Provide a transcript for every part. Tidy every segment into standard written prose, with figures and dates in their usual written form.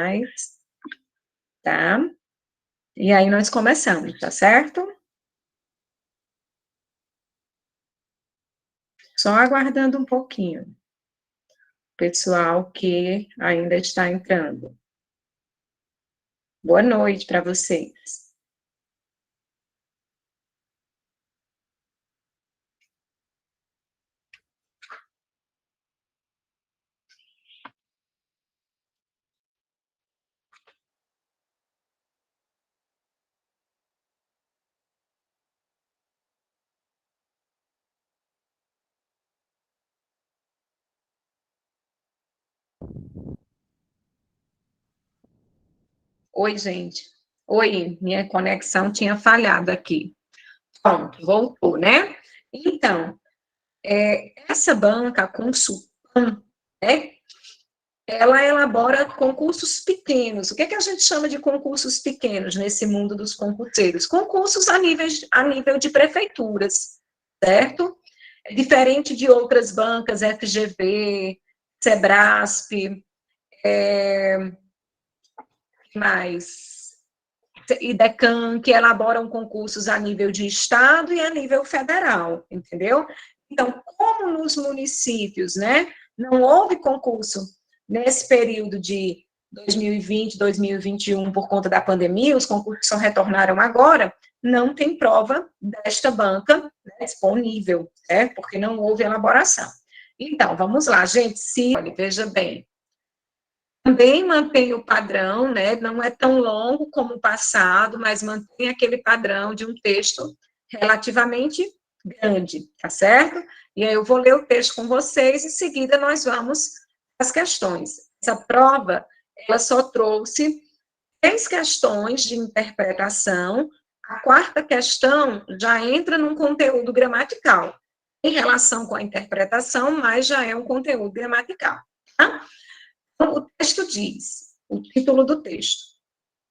mais, tá? E aí nós começamos, tá certo? Só aguardando um pouquinho. Pessoal que ainda está entrando. Boa noite para vocês. Oi, gente. Oi, minha conexão tinha falhado aqui. Pronto, voltou, né? Então, essa banca, a Consulpan, né, ela elabora concursos pequenos. O que a gente chama de concursos pequenos nesse mundo dos concurseiros? Concursos a nível de prefeituras, certo? É diferente de outras bancas, FGV, Sebrasp, mais IDECAN, que elaboram concursos a nível de estado e a nível federal, entendeu? Então, como nos municípios, né, não houve concurso nesse período de 2020, 2021, por conta da pandemia, os concursos só retornaram agora, não tem prova desta banca, né, disponível, porque não houve elaboração. Então, vamos lá, gente, veja bem, também mantém o padrão, né? Não é tão longo como o passado, mas mantém aquele padrão de um texto relativamente grande, tá certo? E aí eu vou ler o texto com vocês, em seguida nós vamos às questões. Essa prova, ela só trouxe 3 questões de interpretação, a quarta questão já entra num conteúdo gramatical, em relação com a interpretação, mas já é um conteúdo gramatical, tá? O texto diz, o título do texto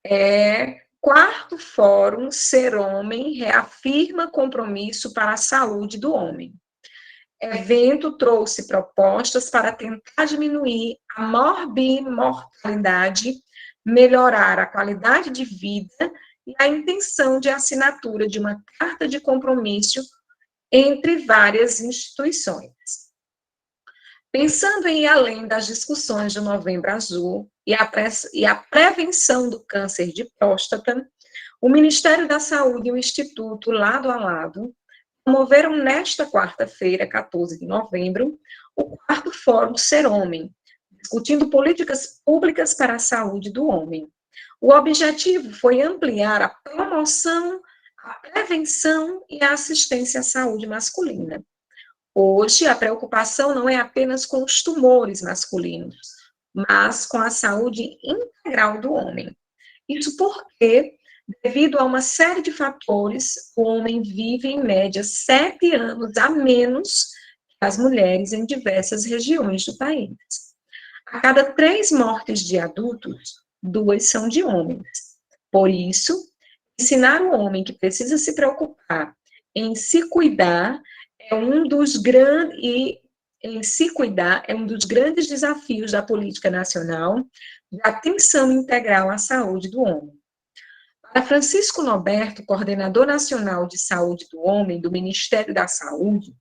é Quarto Fórum Ser Homem reafirma compromisso para a saúde do homem. Evento trouxe propostas para tentar diminuir a morbimortalidade, melhorar a qualidade de vida e a intenção de assinatura de uma carta de compromisso entre várias instituições. Pensando em ir além das discussões do Novembro Azul e a prevenção do câncer de próstata, o Ministério da Saúde e o Instituto Lado a Lado promoveram nesta quarta-feira, 14 de novembro, o quarto Fórum Ser Homem, discutindo políticas públicas para a saúde do homem. O objetivo foi ampliar a promoção, a prevenção e a assistência à saúde masculina. Hoje, a preocupação não é apenas com os tumores masculinos, mas com a saúde integral do homem. Isso porque, devido a uma série de fatores, o homem vive, em média, 7 anos a menos que as mulheres em diversas regiões do país. A cada 3 mortes de adultos, 2 são de homens. Por isso, ensinar o homem que precisa se preocupar em se cuidar é um dos grandes desafios da política nacional de atenção integral à saúde do homem. Para Francisco Norberto, coordenador nacional de saúde do homem do Ministério da Saúde,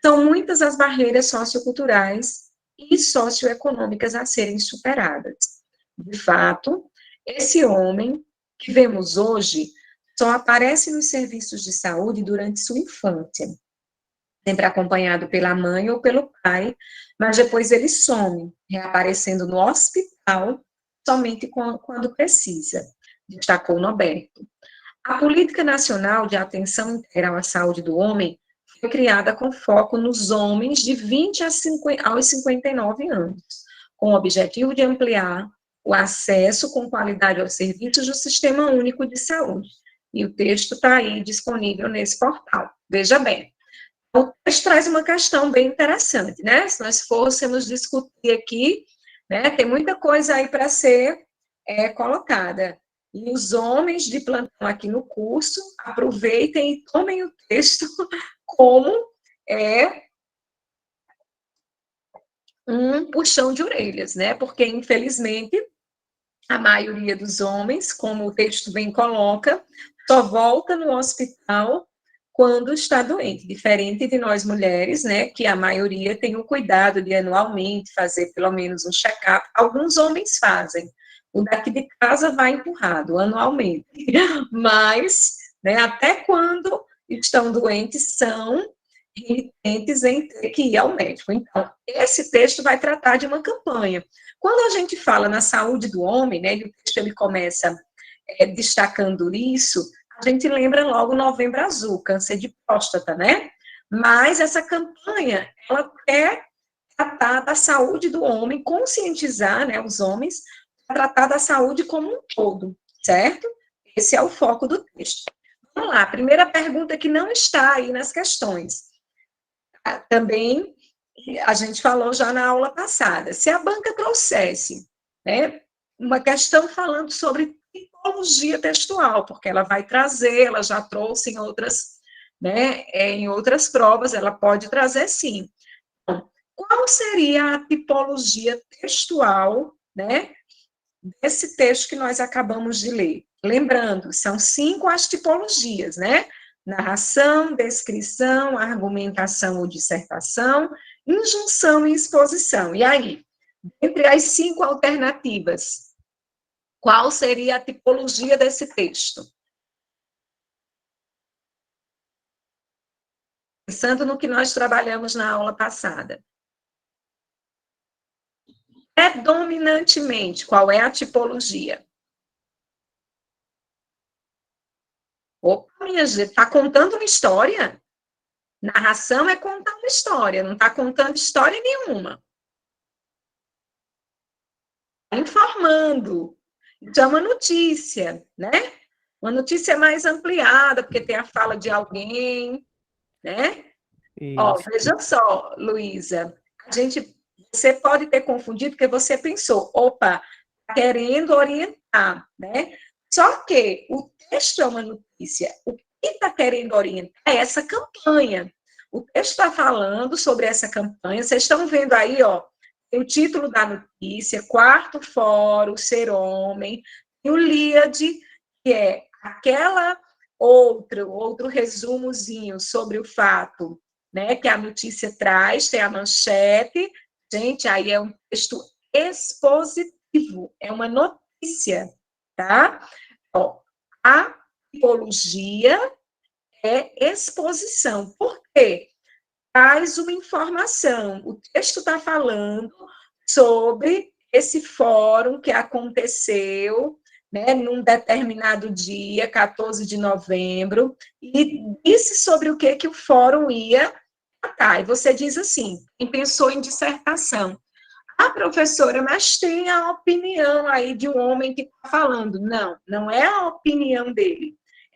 são muitas as barreiras socioculturais e socioeconômicas a serem superadas. De fato, esse homem que vemos hoje só aparece nos serviços de saúde durante sua infância, sempre acompanhado pela mãe ou pelo pai, mas depois ele some, reaparecendo no hospital somente quando precisa, destacou Norberto. A Política Nacional de Atenção Integral à Saúde do Homem foi criada com foco nos homens de 20 aos 59 anos, com o objetivo de ampliar o acesso com qualidade aos serviços do Sistema Único de Saúde. E o texto está aí disponível nesse portal. Veja bem, o texto traz uma questão bem interessante, né? Se nós fôssemos discutir aqui, né, tem muita coisa aí para ser colocada. E os homens de plantão aqui no curso, aproveitem e tomem o texto como um puxão de orelhas, né? Porque, infelizmente, A maioria dos homens, como o texto bem coloca, só volta no hospital quando está doente, diferente de nós mulheres, né, que a maioria tem o cuidado de anualmente fazer pelo menos um check-up. Alguns homens fazem, o daqui de casa vai empurrado anualmente, mas, né, até quando estão doentes, são renitentes em ter que ir ao médico. Então, esse texto vai tratar de uma campanha. Quando a gente fala na saúde do homem, né, e o texto ele começa destacando isso, a gente lembra logo Novembro Azul, câncer de próstata, né? Mas essa campanha, ela quer tratar da saúde do homem, conscientizar, né, os homens, tratar da saúde como um todo, certo? Esse é o foco do texto. Vamos lá, primeira pergunta que não está aí nas questões. Também a gente falou já na aula passada. Se a banca trouxesse, né, uma questão falando sobre tipologia textual, porque ela vai trazer, ela já trouxe em outras, né, em outras provas, ela pode trazer sim. Então, qual seria a tipologia textual, né, desse texto que nós acabamos de ler? Lembrando, são 5 as tipologias, né? Narração, descrição, argumentação ou dissertação, injunção e exposição. E aí, entre as 5 alternativas, qual seria a tipologia desse texto? Pensando no que nós trabalhamos na aula passada. Predominantemente, qual é a tipologia? Opa, minha gente, está contando uma história? Narração é contar uma história, não está contando história nenhuma. Informando. Então, é uma notícia, né? Uma notícia mais ampliada, porque tem a fala de alguém, né? Ó, Isso. veja só, Luísa, você pode ter confundido porque você pensou, opa, querendo orientar, né? Só que o texto é uma notícia. O que está querendo orientar é essa campanha. O texto está falando sobre essa campanha. Vocês estão vendo aí, ó, tem o título da notícia, Quarto Fórum, Ser Homem, e o Líade, que é aquela outro resumozinho sobre o fato, né, que a notícia traz, tem a manchete. Gente, aí é um texto expositivo, é uma notícia, tá? Ó, a tipologia é exposição. Por quê? Traz uma informação. O texto está falando sobre esse fórum que aconteceu, né, num determinado dia, 14 de novembro, e disse sobre o que o fórum ia tratar. E você diz assim, quem pensou em dissertação, ah, professora, mas tem a opinião aí de um homem que está falando. Não, não é a opinião dele.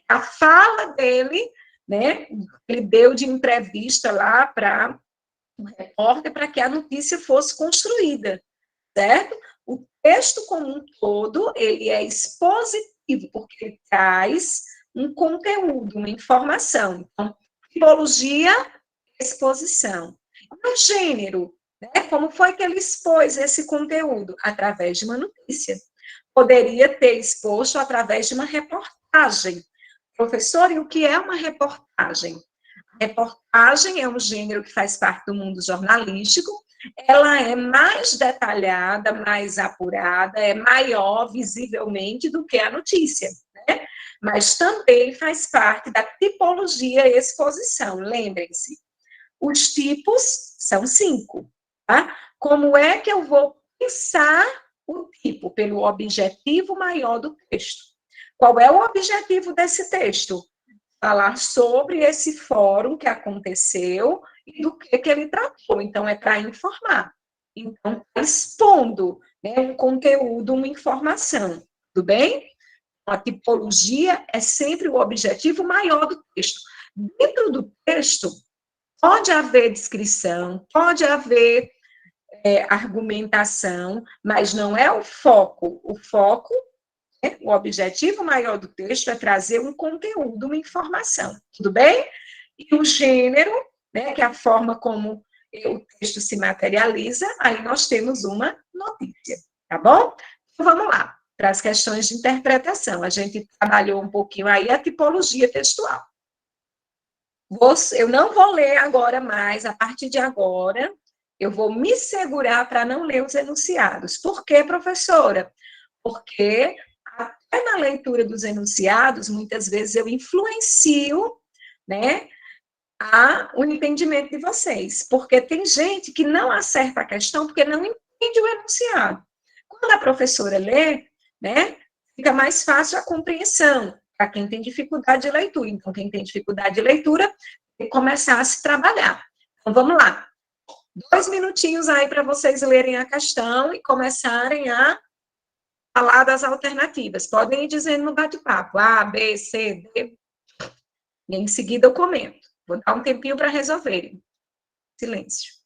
É a fala dele, né? Ele deu de entrevista lá para um repórter para que a notícia fosse construída, certo? O texto como um todo, ele é expositivo, porque ele traz um conteúdo, uma informação. Então, tipologia, exposição. E o gênero, né? Como foi que ele expôs esse conteúdo? Através de uma notícia. Poderia ter exposto através de uma reportagem. Professor, e o que é uma reportagem? A reportagem é um gênero que faz parte do mundo jornalístico, ela é mais detalhada, mais apurada, é maior visivelmente do que a notícia, né? Mas também faz parte da tipologia e exposição. Lembrem-se, os tipos são 5, tá? Como é que eu vou pensar o tipo? Pelo objetivo maior do texto. Qual é o objetivo desse texto? Falar sobre esse fórum que aconteceu e do que ele tratou. Então, é para informar. Então, tá expondo, né, um conteúdo, uma informação. Tudo bem? A tipologia é sempre o objetivo maior do texto. Dentro do texto, pode haver descrição, pode haver argumentação, mas não é o foco. O foco, né, o objetivo maior do texto é trazer um conteúdo, uma informação. Tudo bem? E o gênero, né, que é a forma como o texto se materializa, aí nós temos uma notícia, tá bom? Então, vamos lá. para as questões de interpretação. A gente trabalhou um pouquinho aí a tipologia textual. Eu não vou ler agora mais, a partir de agora, eu vou me segurar para não ler os enunciados. Por quê, professora? Porque até na leitura dos enunciados, muitas vezes eu influencio, né, o entendimento de vocês, porque tem gente que não acerta a questão porque não entende o enunciado. Quando a professora lê, né, fica mais fácil a compreensão para quem tem dificuldade de leitura. Então, quem tem dificuldade de leitura, tem que começar a se trabalhar. Então, vamos lá. 2 minutinhos aí para vocês lerem a questão e começarem a falar das alternativas. Podem ir dizendo no bate-papo, A, B, C, D. E em seguida eu comento. Vou dar um tempinho para resolverem. Silêncio.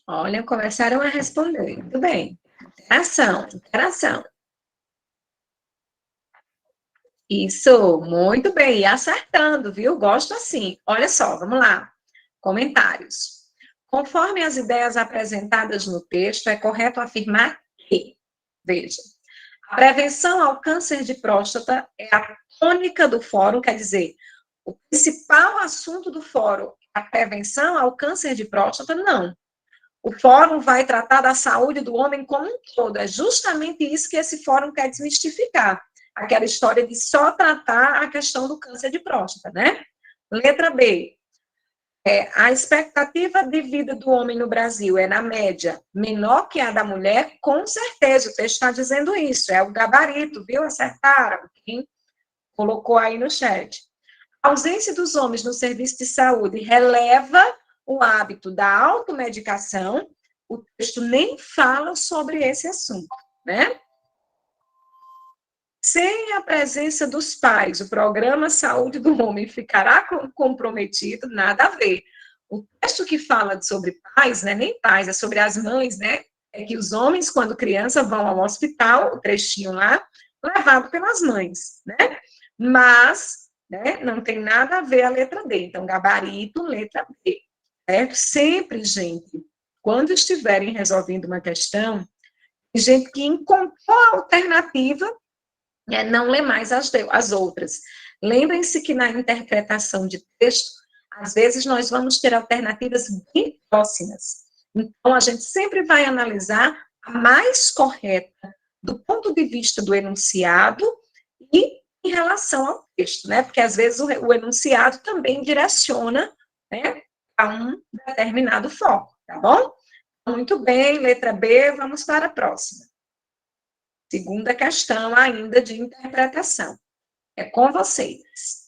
Olha, começaram a responder. Muito bem. Interação, interação. Isso, muito bem. E acertando, viu? Gosto assim. Olha só, vamos lá. Comentários. Conforme as ideias apresentadas no texto, é correto afirmar que, veja, a prevenção ao câncer de próstata é a tônica do fórum, quer dizer, o principal assunto do fórum é a prevenção ao câncer de próstata? Não. O fórum vai tratar da saúde do homem como um todo. É justamente isso que esse fórum quer desmistificar. Aquela história de só tratar a questão do câncer de próstata, né? Letra B. A expectativa de vida do homem no Brasil é, na média, menor que a da mulher? Com certeza, o texto está dizendo isso. É o gabarito, viu? Acertaram. Quem colocou aí no chat. A ausência dos homens no serviço de saúde releva o hábito da automedicação. O texto nem fala sobre esse assunto, né? Sem a presença dos pais, o programa Saúde do Homem ficará comprometido? Nada a ver. O texto que fala sobre pais, né, nem pais, é sobre as mães, né? É que os homens, quando criança, vão ao hospital, o trechinho lá, levado pelas mães, né? Mas, né, não tem nada a ver a letra D. Então, gabarito, letra B. Certo? Sempre, gente, quando estiverem resolvendo uma questão, tem gente que encontrou a alternativa, não lê mais as outras. Lembrem-se que na interpretação de texto, às vezes nós vamos ter alternativas bem próximas. Então, a gente sempre vai analisar a mais correta do ponto de vista do enunciado e em relação ao texto, né? Porque às vezes o enunciado também direciona, né, a um determinado foco, tá bom? Muito bem, letra B, vamos para a próxima. Segunda questão ainda de interpretação. É com vocês.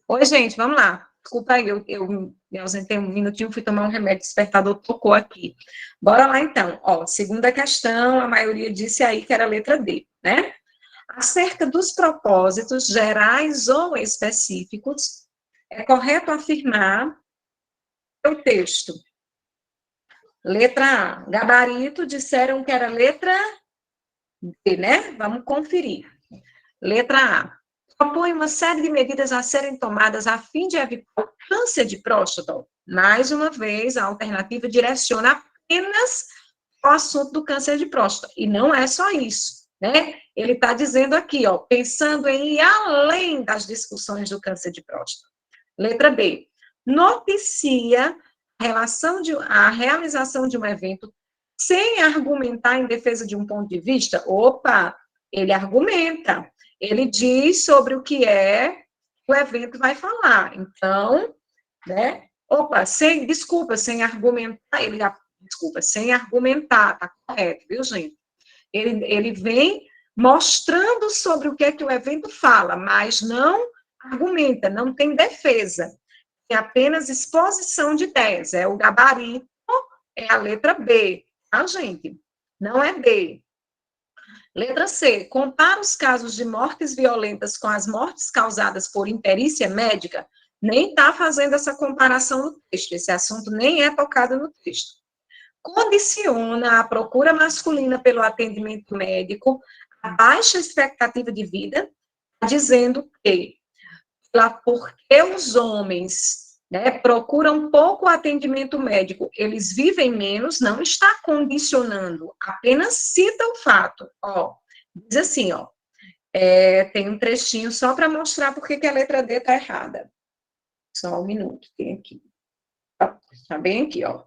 Oi, gente, vamos lá. Desculpa aí, eu me ausentei um minutinho, fui tomar um remédio, despertador tocou aqui. Bora lá, então. Ó, segunda questão, a maioria disse aí que era a letra D, né? Acerca dos propósitos gerais ou específicos, é correto afirmar o texto. Letra A, gabarito, disseram que era letra D, né? Vamos conferir. Letra A. Propõe uma série de medidas a serem tomadas a fim de evitar o câncer de próstata. Mais uma vez, a alternativa direciona apenas o assunto do câncer de próstata. E não é só isso, né? Ele está dizendo aqui, ó, pensando em ir além das discussões do câncer de próstata. Letra B. Noticia a realização de um evento sem argumentar em defesa de um ponto de vista. Opa, ele argumenta. Ele diz sobre o que é o evento vai falar. Então, né? Opa, desculpa, sem argumentar, desculpa, sem argumentar, tá correto, viu, gente? Ele vem mostrando sobre o que o evento fala, mas não argumenta, não tem defesa. É apenas exposição de ideias. É o gabarito, é a letra B, tá, gente? Não é D. Letra C. Compara os casos de mortes violentas com as mortes causadas por imperícia médica. Nem está fazendo essa comparação no texto. Esse assunto nem é tocado no texto. Condiciona a procura masculina pelo atendimento médico a baixa expectativa de vida, dizendo que porque os homens, né, procuram pouco atendimento médico, eles vivem menos, não está condicionando, apenas cita o fato. Ó, diz assim, ó, tem um trechinho só para mostrar porque que a letra D está errada. Só um minuto, tem aqui. Está bem aqui, ó.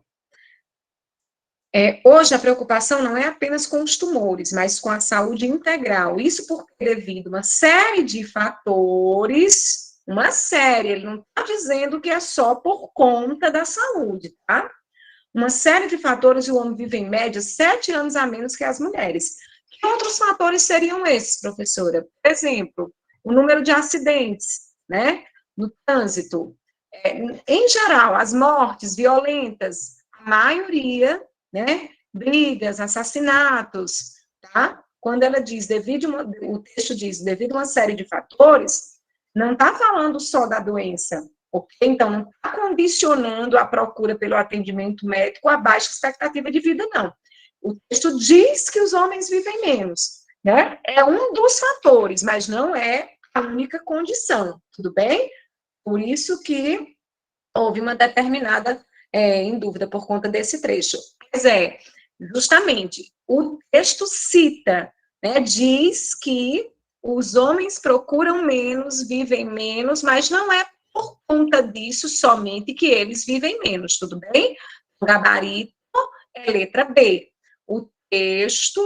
Hoje, a preocupação não é apenas com os tumores, mas com a saúde integral. Isso porque, devido a uma série de fatores, ele não está dizendo que é só por conta da saúde, tá? Uma série de fatores, o homem vive em média 7 anos a menos que as mulheres. Que outros fatores seriam esses, professora? Por exemplo, o número de acidentes, né, no trânsito. Em geral, as mortes violentas, a maioria, né, brigas, assassinatos, tá? Quando ela diz, o texto diz, devido a uma série de fatores, não está falando só da doença, ok? Então, não está condicionando a procura pelo atendimento médico a baixa expectativa de vida, não. O texto diz que os homens vivem menos, né? É um dos fatores, mas não é a única condição, tudo bem? Por isso que houve uma determinada em dúvida por conta desse trecho. Mas justamente, o texto cita, né, diz que os homens procuram menos, vivem menos, mas não é por conta disso somente que eles vivem menos, tudo bem? O gabarito é letra B. O texto,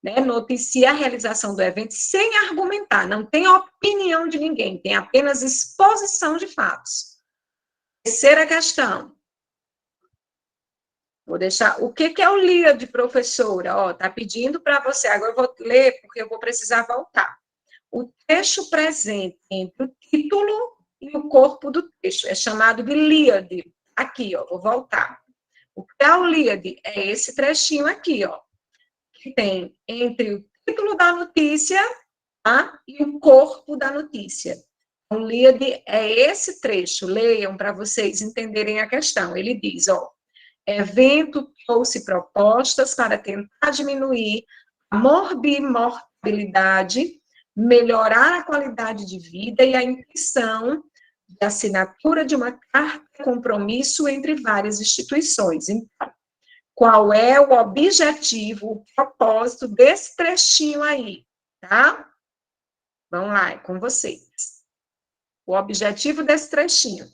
né, noticia a realização do evento sem argumentar, não tem opinião de ninguém, tem apenas exposição de fatos. Terceira questão. Vou deixar. O que é o LIA de professora? Ó, tá pedindo para você. Agora eu vou ler, porque eu vou precisar voltar. O trecho presente entre o título e o corpo do texto é chamado de líade. Aqui, ó, vou voltar. O que é o líade? É esse trechinho aqui, ó, que tem entre o título da notícia, tá, e o corpo da notícia. O líade é esse trecho. Leiam para vocês entenderem a questão. Ele diz, ó, evento trouxe propostas para tentar diminuir a morbimortabilidade, melhorar a qualidade de vida e a intenção de assinatura de uma carta de compromisso entre várias instituições. Então, qual é o objetivo, o propósito desse trechinho aí, tá? Vamos lá, é com vocês. O objetivo desse trechinho.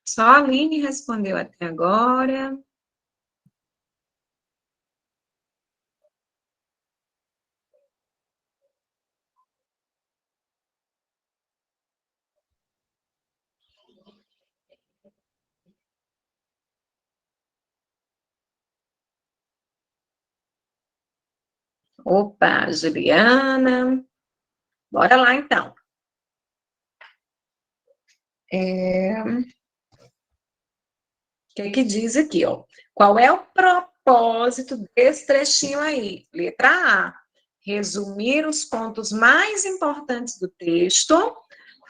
Só a Aline respondeu até agora. Opa, Juliana. Bora lá, então. O que diz aqui, ó? Qual é o propósito desse trechinho aí? Letra A. Resumir os pontos mais importantes do texto,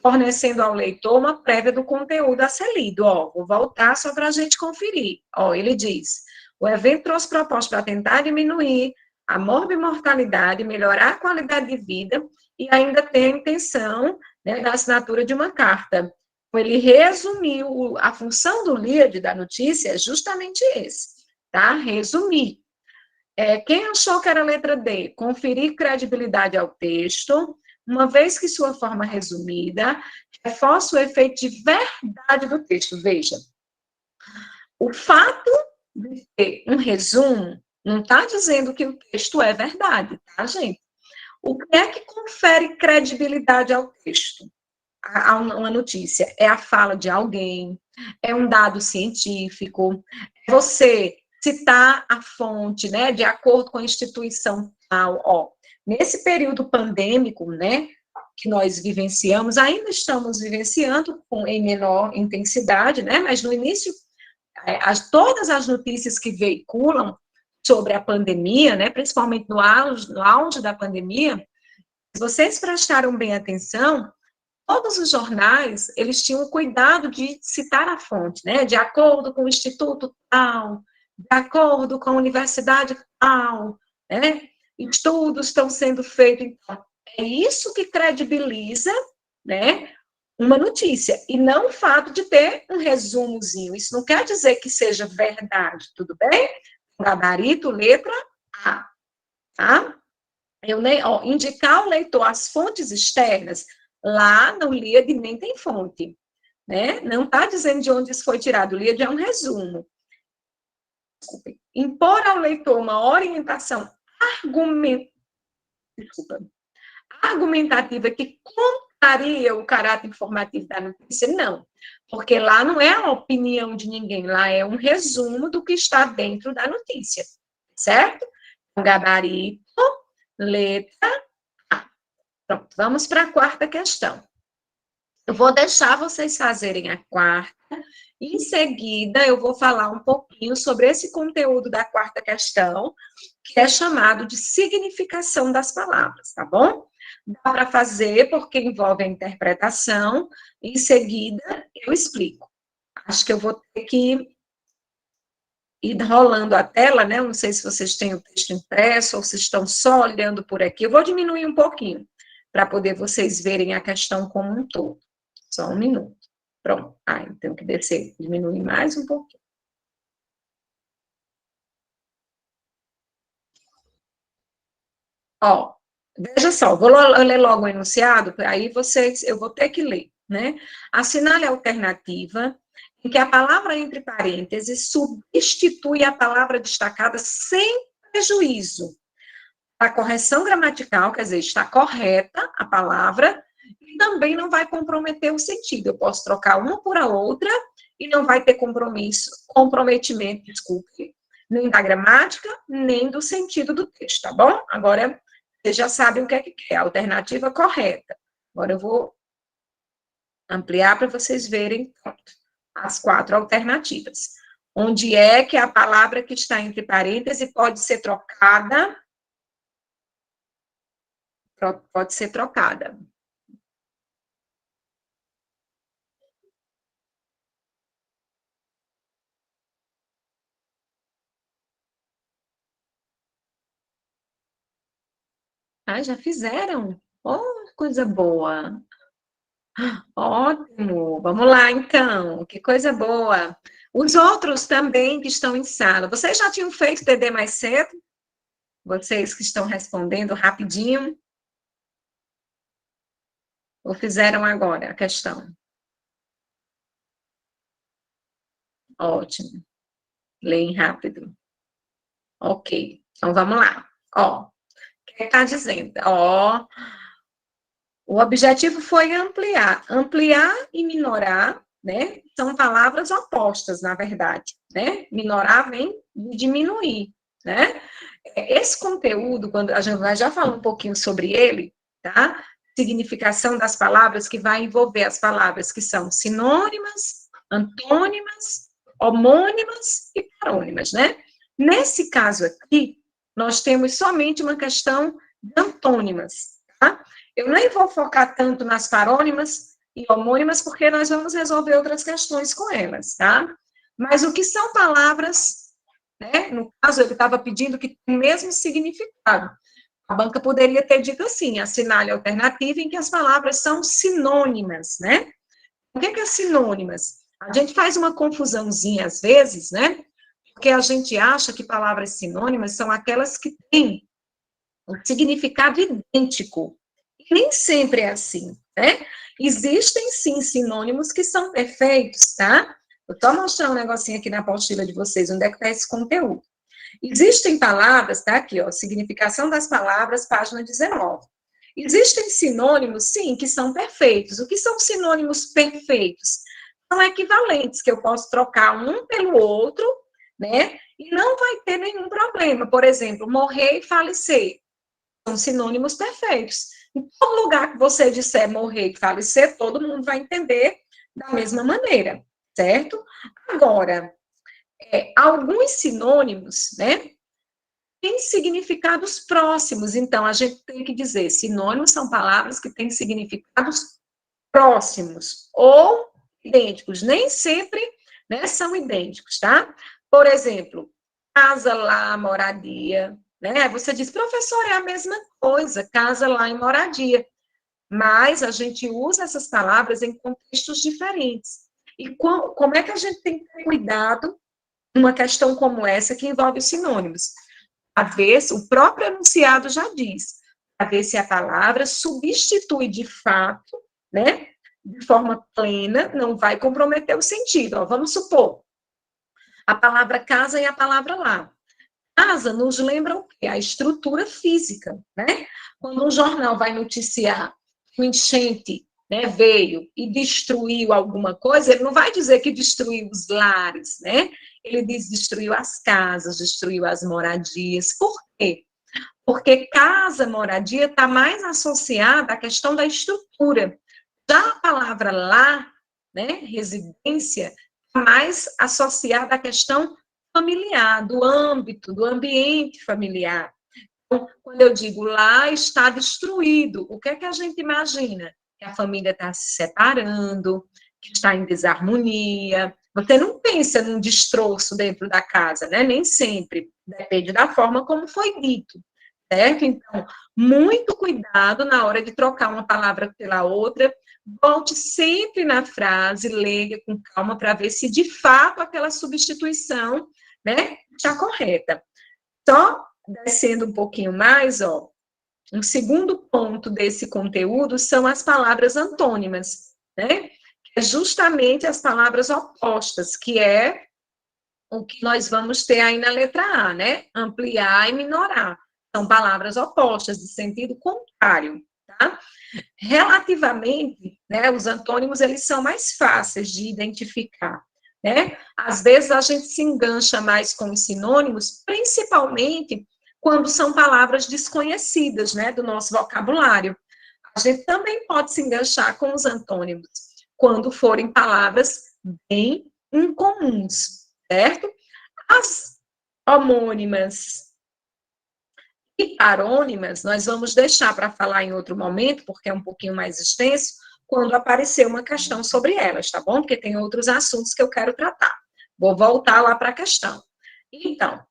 fornecendo ao leitor uma prévia do conteúdo a ser lido. Ó, vou voltar só para a gente conferir. Ó, ele diz: o evento trouxe propostas para tentar diminuir a morbimortalidade, melhorar a qualidade de vida e ainda tem a intenção, né, da assinatura de uma carta. Ele resumiu, a função do lead, da notícia, é justamente esse, tá? Resumir. Quem achou que era a letra D? Conferir credibilidade ao texto, uma vez que sua forma resumida reforça o efeito de verdade do texto. Veja, o fato de ter um resumo não está dizendo que o texto é verdade, tá, gente? O que é que confere credibilidade ao texto? A uma notícia? É a fala de alguém, é um dado científico, é você citar a fonte, né, de acordo com a instituição tal, ó. Nesse período pandêmico, né, que nós vivenciamos, ainda estamos vivenciando em menor intensidade, né, mas no início, todas as notícias que veiculam sobre a pandemia, né, principalmente no auge da pandemia, se vocês prestaram bem atenção, todos os jornais, eles tinham o cuidado de citar a fonte, né? De acordo com o instituto tal, de acordo com a universidade tal, né? Estudos estão sendo feitos. Então, é isso que credibiliza, né, uma notícia, e não o fato de ter um resumozinho. Isso não quer dizer que seja verdade, tudo bem? Gabarito, letra A, tá? Indicar ao leitor as fontes externas, lá no LIAD nem tem fonte, né? Não está dizendo de onde isso foi tirado, o LIAD é um resumo. Desculpe. Impor ao leitor uma orientação argumentativa que contraria o caráter informativo da notícia, não. Porque lá não é a opinião de ninguém, lá é um resumo do que está dentro da notícia, certo? O gabarito, letra. Pronto, vamos para a quarta questão. Eu vou deixar vocês fazerem a quarta, e em seguida eu vou falar um pouquinho sobre esse conteúdo da quarta questão, que é chamado de significação das palavras, tá bom? Dá para fazer porque envolve a interpretação, em seguida eu explico. Acho que eu vou ter que ir rolando a tela, né? Eu não sei se vocês têm o texto impresso ou se estão só olhando por aqui. Eu vou diminuir um pouquinho, para poder vocês verem a questão como um todo. Só um minuto. Pronto. Tenho que descer, diminuir mais um pouquinho. Ó, veja só, vou ler logo o enunciado, aí vocês, eu vou ter que ler, né? Assinale a alternativa em que a palavra entre parênteses substitui a palavra destacada sem prejuízo. A correção gramatical, quer dizer, está correta a palavra, e também não vai comprometer o sentido. Eu posso trocar uma por a outra e não vai ter comprometimento, desculpe, nem da gramática, nem do sentido do texto, tá bom? Agora, vocês já sabem o que é a alternativa correta. Agora eu vou ampliar para vocês verem as quatro alternativas. Onde é que a palavra que está entre parênteses pode ser trocada? Pode ser trocada. Já fizeram? Oh, coisa boa. Ótimo. Vamos lá, então. Que coisa boa. Os outros também que estão em sala. Vocês já tinham feito TD mais cedo? Vocês que estão respondendo rapidinho? Ou fizeram agora a questão? Ótimo. Leem rápido. Ok. Então, vamos lá. Ó, o que está dizendo? Ó, o objetivo foi ampliar. Ampliar e minorar, né? São palavras opostas, na verdade, né? Minorar vem de diminuir, né? Esse conteúdo, quando a gente vai já falar um pouquinho sobre ele, tá? Significação das palavras, que vai envolver as palavras que são sinônimas, antônimas, homônimas e parônimas, né? Nesse caso aqui, nós temos somente uma questão de antônimas, tá? Eu nem vou focar tanto nas parônimas e homônimas, porque nós vamos resolver outras questões com elas, tá? Mas o que são palavras, né? No caso, ele estava pedindo que tem o mesmo significado. A banca poderia ter dito assim, assinale a alternativa em que as palavras são sinônimas, né? O que é sinônimas? A gente faz uma confusãozinha às vezes, né? Porque a gente acha que palavras sinônimas são aquelas que têm um significado idêntico. E nem sempre é assim, né? Existem, sim, sinônimos que são perfeitos, tá? Vou só mostrar um negocinho aqui na apostila de vocês, onde é que está esse conteúdo. Existem palavras, tá aqui, ó, significação das palavras, página 19. Existem sinônimos, sim, que são perfeitos. O que são sinônimos perfeitos? São equivalentes, que eu posso trocar um pelo outro, né? E não vai ter nenhum problema. Por exemplo, morrer e falecer são sinônimos perfeitos. Em todo lugar que você disser morrer e falecer, todo mundo vai entender da mesma maneira, certo? Agora, alguns sinônimos, né, têm significados próximos, então a gente tem que dizer, sinônimos são palavras que têm significados próximos ou idênticos, nem sempre, né, são idênticos, tá? Por exemplo, casa lá, moradia, né? Você diz, professor, é a mesma coisa, casa lá e moradia. Mas a gente usa essas palavras em contextos diferentes. E como é que a gente tem que ter cuidado numa questão como essa que envolve os sinônimos? A ver se o próprio enunciado já diz, a ver se a palavra substitui de fato, né, de forma plena, não vai comprometer o sentido. Ó, vamos supor, a palavra casa e a palavra lá. Casa nos lembra o quê? A estrutura física, né? Quando um jornal vai noticiar que o enchente, né, veio e destruiu alguma coisa, ele não vai dizer que destruiu os lares, né? Ele diz destruiu as casas, destruiu as moradias. Por quê? Porque casa, moradia, está mais associada à questão da estrutura. Já a palavra lá, né, residência, está mais associada à questão familiar, do âmbito, do ambiente familiar. Então, quando eu digo lá está destruído, o que é que a gente imagina? Que a família está se separando, que está em desarmonia. Você não pensa num destroço dentro da casa, né? Nem sempre. Depende da forma como foi dito, certo? Então, muito cuidado na hora de trocar uma palavra pela outra. Volte sempre na frase, leia com calma para ver se de fato aquela substituição, né, está correta. Só descendo um pouquinho mais, ó, um segundo ponto desse conteúdo são as palavras antônimas, né? Que é justamente as palavras opostas, que é o que nós vamos ter aí na letra A, né? Ampliar e minorar. São palavras opostas, de sentido contrário, tá? Relativamente, né, os antônimos, eles são mais fáceis de identificar, né? Às vezes a gente se engancha mais com os sinônimos, principalmente quando são palavras desconhecidas, né, do nosso vocabulário. A gente também pode se enganchar com os antônimos, quando forem palavras bem incomuns, certo? As homônimas e parônimas, nós vamos deixar para falar em outro momento, porque é um pouquinho mais extenso, quando aparecer uma questão sobre elas, tá bom? Porque tem outros assuntos que eu quero tratar. Vou voltar lá para a questão. Então,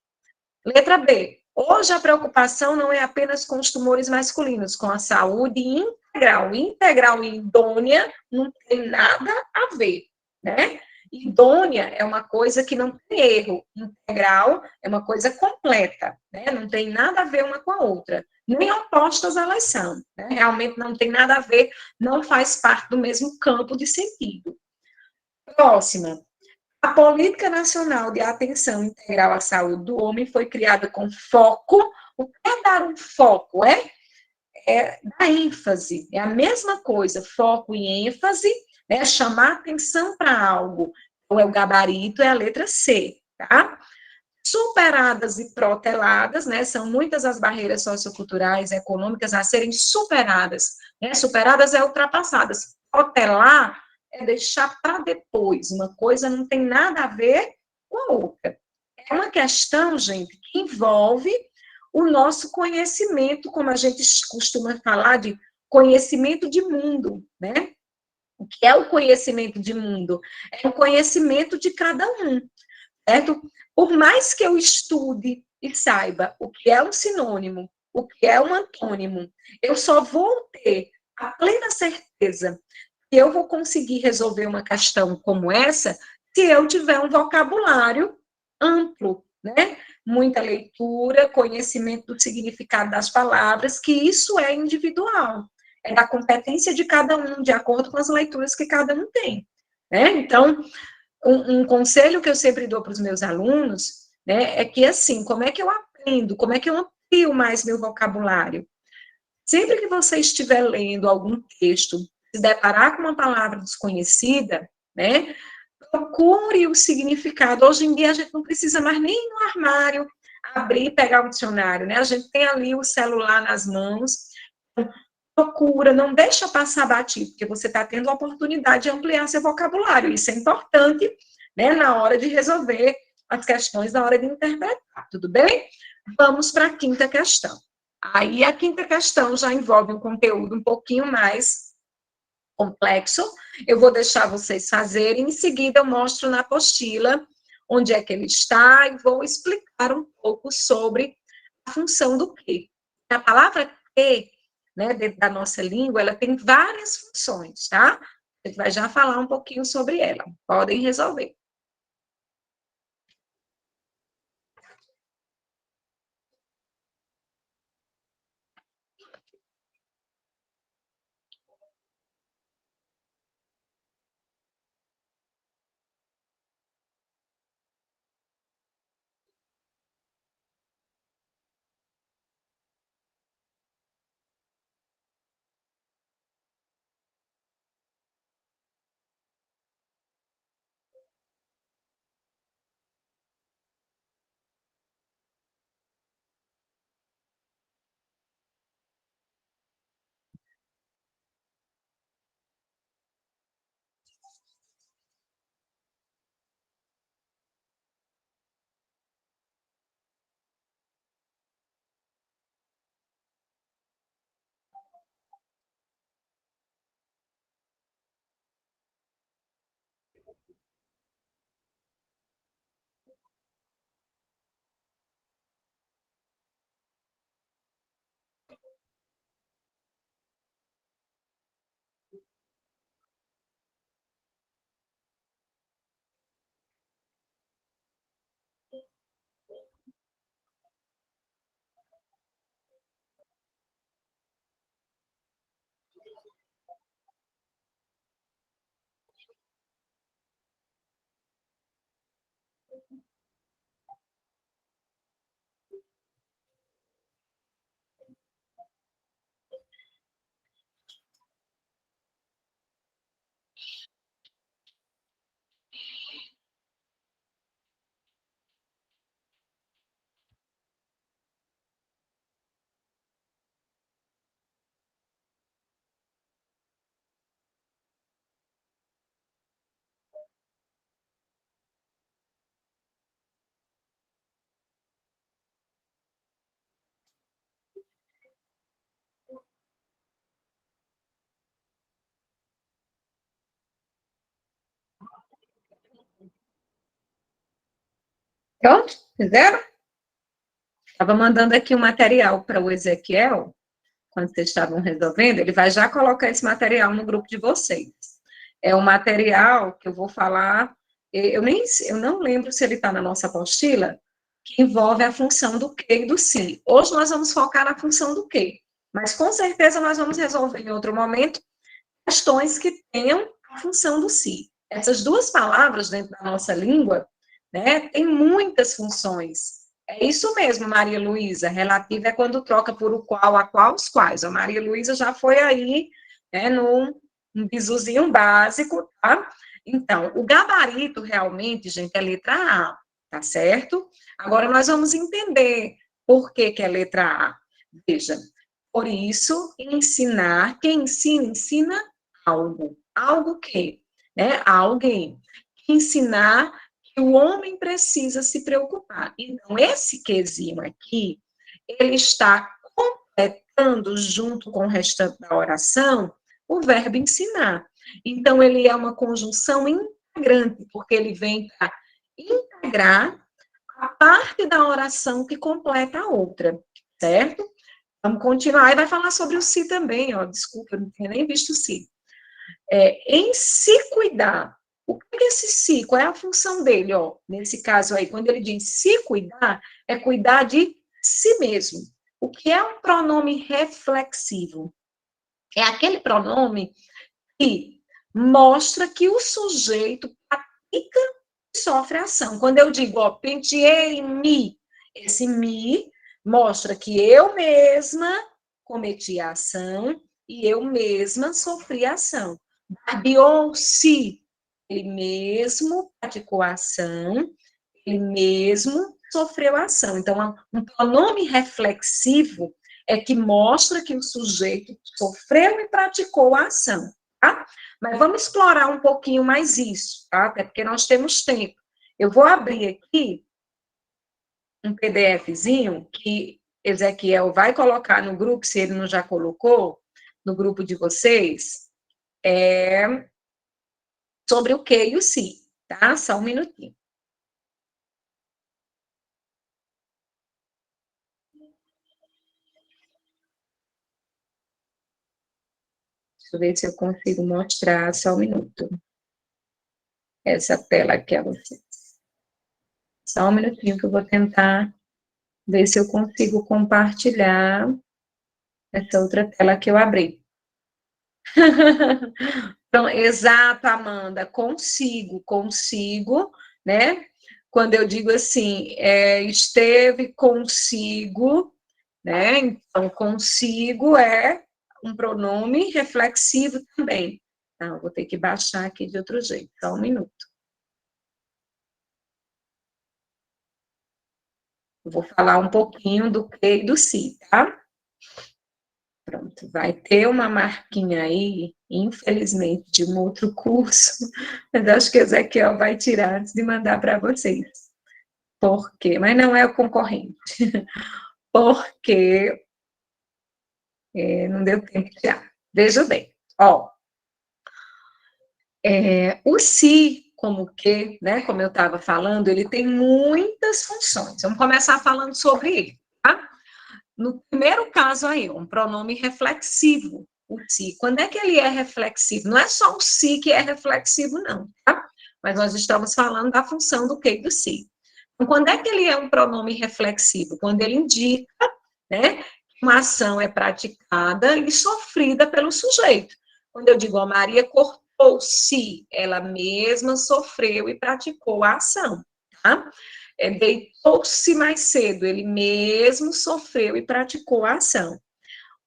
letra B. Hoje a preocupação não é apenas com os tumores masculinos, com a saúde integral. Integral e idônea não tem nada a ver, né? Idônea é uma coisa que não tem erro. Integral é uma coisa completa, né? Não tem nada a ver uma com a outra. Nem opostas elas são, né? Realmente não tem nada a ver, não faz parte do mesmo campo de sentido. Próxima. A Política Nacional de Atenção Integral à Saúde do Homem foi criada com foco. O que é dar um foco? É dar ênfase, é a mesma coisa, foco e ênfase, né? Chamar atenção para algo. Então, é o gabarito, é a letra C, tá? Superadas e proteladas, né? São muitas as barreiras socioculturais, econômicas a serem superadas, né? Superadas é ultrapassadas. Protelar é deixar para depois. Uma coisa não tem nada a ver com a outra. É uma questão, gente, que envolve o nosso conhecimento, como a gente costuma falar de conhecimento de mundo, né? O que é o conhecimento de mundo? É o conhecimento de cada um, certo? Por mais que eu estude e saiba o que é um sinônimo, o que é um antônimo, eu só vou ter a plena certeza que eu vou conseguir resolver uma questão como essa se eu tiver um vocabulário amplo, né? Muita leitura, conhecimento do significado das palavras, que isso é individual, é da competência de cada um, de acordo com as leituras que cada um tem, né? Então, um conselho que eu sempre dou para os meus alunos, né, é que assim, como é que eu aprendo, como é que eu amplio mais meu vocabulário? Sempre que você estiver lendo algum texto, se deparar com uma palavra desconhecida, né, procure o significado. Hoje em dia a gente não precisa mais nem no armário abrir e pegar um dicionário, né? A gente tem ali o celular nas mãos. Procura, não deixa passar batido, porque você está tendo a oportunidade de ampliar seu vocabulário. Isso é importante, né, na hora de resolver as questões, na hora de interpretar, tudo bem? Vamos para a quinta questão. Aí a quinta questão já envolve um conteúdo um pouquinho mais complexo. Eu vou deixar vocês fazerem, em seguida eu mostro na apostila onde é que ele está e vou explicar um pouco sobre a função do que. A palavra que, né, dentro da nossa língua, ela tem várias funções, tá? A gente vai já falar um pouquinho sobre ela. Podem resolver. Pronto? Fizeram? Estava mandando aqui um material para o Ezequiel, quando vocês estavam resolvendo, ele vai já colocar esse material no grupo de vocês. É um material que eu vou falar, eu não lembro se ele está na nossa apostila, que envolve a função do que e do se. Hoje nós vamos focar na função do que, mas com certeza nós vamos resolver em outro momento questões que tenham a função do se. Essas duas palavras dentro da nossa língua, né, tem muitas funções. É isso mesmo, Maria Luísa. Relativa é quando troca por o qual, a qual, os quais. A Maria Luísa já foi aí, né, num bisuzinho básico, tá? Então, o gabarito realmente, gente, é letra A, tá certo? Agora nós vamos entender por que que é letra A. Veja, por isso, ensinar, quem ensina, ensina algo. Algo que, né? Alguém. Ensinar que o homem precisa se preocupar. Então, esse quesinho aqui, ele está completando, junto com o restante da oração, o verbo ensinar. Então, ele é uma conjunção integrante, porque ele vem para integrar a parte da oração que completa a outra, certo? Vamos continuar, e vai falar sobre o si também, ó, desculpa, eu não tinha nem visto o si. Em se cuidar, o que é esse si? Qual é a função dele, ó? Nesse caso aí, quando ele diz se cuidar, é cuidar de si mesmo. O que é um pronome reflexivo? É aquele pronome que mostra que o sujeito pratica e sofre ação. Quando eu digo, ó, penteei-me, esse me mostra que eu mesma cometi a ação e eu mesma sofri a ação. Barbeou-se, ele mesmo praticou a ação, ele mesmo sofreu a ação. Então, um pronome reflexivo é que mostra que o sujeito sofreu e praticou a ação, tá? Mas vamos explorar um pouquinho mais isso, tá? Até porque nós temos tempo. Eu vou abrir aqui um PDFzinho que Ezequiel vai colocar no grupo, se ele não já colocou, no grupo de vocês, sobre o que e o se, tá? Só um minutinho. Deixa eu ver se eu consigo mostrar, só um minuto. Essa tela aqui a vocês. Só um minutinho que eu vou tentar ver se eu consigo compartilhar essa outra tela que eu abri. Então, exato, Amanda, consigo, né? Quando eu digo assim, esteve consigo, né? Então, consigo é um pronome reflexivo também. Então, vou ter que baixar aqui de outro jeito, só um minuto. Eu vou falar um pouquinho do que e do si, tá? Pronto, vai ter uma marquinha aí, infelizmente, de um outro curso, mas acho que o Ezequiel vai tirar antes de mandar para vocês. Por quê? Mas não é o concorrente. Porque não deu tempo de tirar. Veja bem, ó, o se, como que, né, como eu estava falando, ele tem muitas funções. Vamos começar falando sobre ele, tá? No primeiro caso aí, um pronome reflexivo, o se. Quando é que ele é reflexivo? Não é só o se que é reflexivo, não, tá? Mas nós estamos falando da função do que e do se. Então, quando é que ele é um pronome reflexivo? Quando ele indica, né, que uma ação é praticada e sofrida pelo sujeito. Quando eu digo, a Maria cortou-se, ela mesma sofreu e praticou a ação, tá? Deitou-se mais cedo, ele mesmo sofreu e praticou a ação.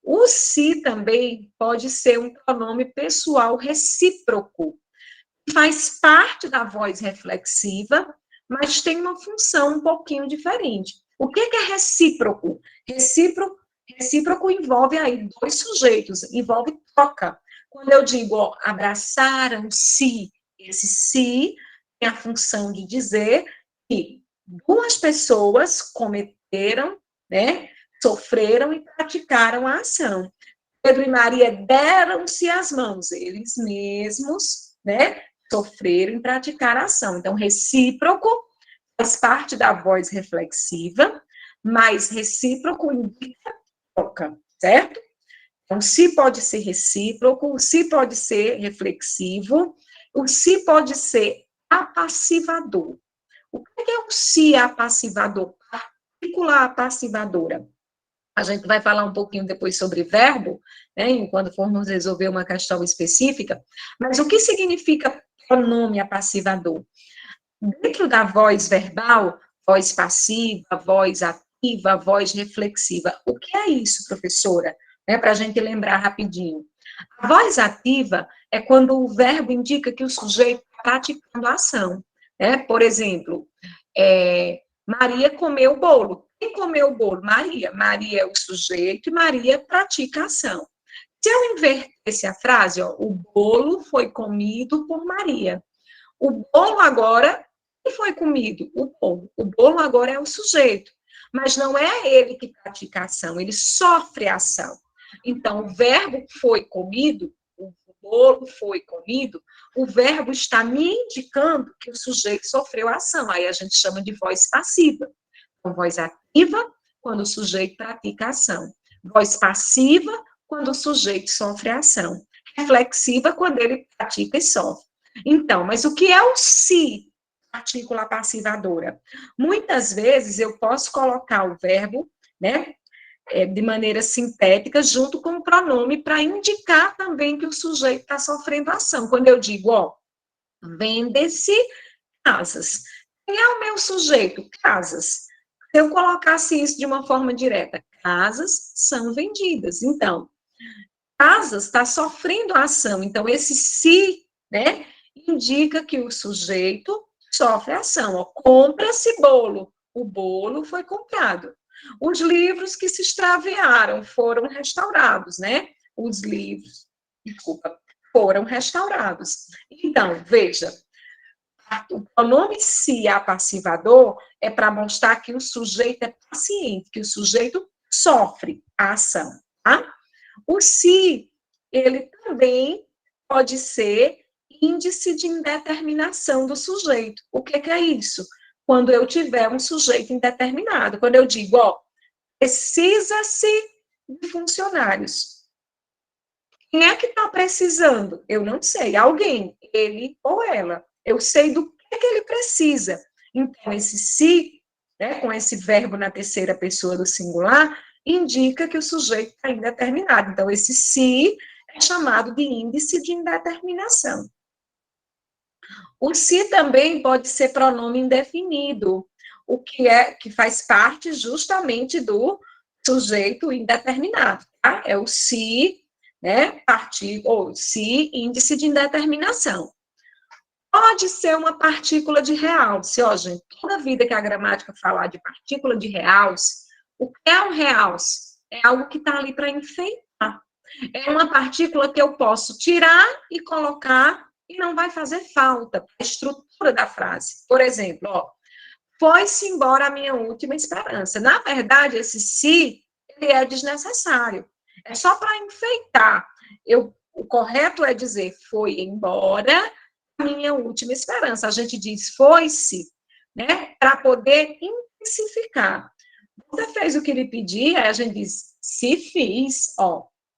O se também pode ser um pronome pessoal recíproco, faz parte da voz reflexiva, mas tem uma função um pouquinho diferente. O que é recíproco? Recíproco envolve aí dois sujeitos, envolve troca. Quando eu digo, ó, abraçaram-se, esse se tem a função de dizer que duas pessoas cometeram, né, sofreram e praticaram a ação. Pedro e Maria deram-se as mãos, eles mesmos, né, sofreram e praticaram a ação. Então, recíproco faz parte da voz reflexiva, mas recíproco indica troca, certo? Então, se pode ser recíproco, o se pode ser reflexivo, o se pode ser apassivador. O que é o se apassivador? Partícula apassivadora. A gente vai falar um pouquinho depois sobre verbo, né, quando formos resolver uma questão específica, mas o que significa pronome apassivador? Dentro da voz verbal, voz passiva, voz ativa, voz reflexiva. O que é isso, professora? Para a gente lembrar rapidinho. A voz ativa é quando o verbo indica que o sujeito está praticando a ação. Por exemplo, Maria comeu o bolo. Quem comeu o bolo? Maria. Maria é o sujeito e Maria pratica a ação. Se eu invertesse a frase, o bolo foi comido por Maria. O bolo agora, quem foi comido? O bolo. O bolo agora é o sujeito. Mas não é ele que pratica a ação, ele sofre a ação. Então, o verbo foi comido, o bolo foi comido, o verbo está me indicando que o sujeito sofreu a ação. Aí a gente chama de voz passiva. Então, voz ativa, quando o sujeito pratica a ação. Voz passiva, quando o sujeito sofre a ação. Reflexiva, quando ele pratica e sofre. Então, mas o que é o se, partícula passivadora? Muitas vezes eu posso colocar o verbo, de maneira sintética, junto com o pronome, para indicar também que o sujeito está sofrendo ação. Quando eu digo, vende-se casas. Quem é o meu sujeito? Casas. Se eu colocasse isso de uma forma direta, casas são vendidas. Então, casas está sofrendo a ação. Então, esse se, indica que o sujeito sofre a ação. Compra-se bolo. O bolo foi comprado. Os livros que se extraviaram foram restaurados, Os livros, foram restaurados. Então, veja, o pronome se apassivador é para mostrar que o sujeito é paciente, que o sujeito sofre a ação, tá? O se, ele também pode ser índice de indeterminação do sujeito. O que é isso? Quando eu tiver um sujeito indeterminado. Quando eu digo, precisa-se de funcionários. Quem é que está precisando? Eu não sei. Alguém, ele ou ela. Eu sei do que ele precisa. Então, esse se, com esse verbo na terceira pessoa do singular, indica que o sujeito está indeterminado. Então, esse se é chamado de índice de indeterminação. O se também pode ser pronome indefinido, o que faz parte justamente do sujeito indeterminado, tá? É o se, ou se, índice de indeterminação. Pode ser uma partícula de realce, gente, toda vida que a gramática falar de partícula de realce, o que é um realce? É algo que está ali para enfeitar. É uma partícula que eu posso tirar e colocar e não vai fazer falta para a estrutura da frase. Por exemplo, foi-se embora a minha última esperança. Na verdade, esse se, ele é desnecessário. É só para enfeitar. O correto é dizer, foi embora a minha última esperança. A gente diz foi-se, para poder intensificar. Você fez o que lhe pedi, aí a gente diz, se fiz,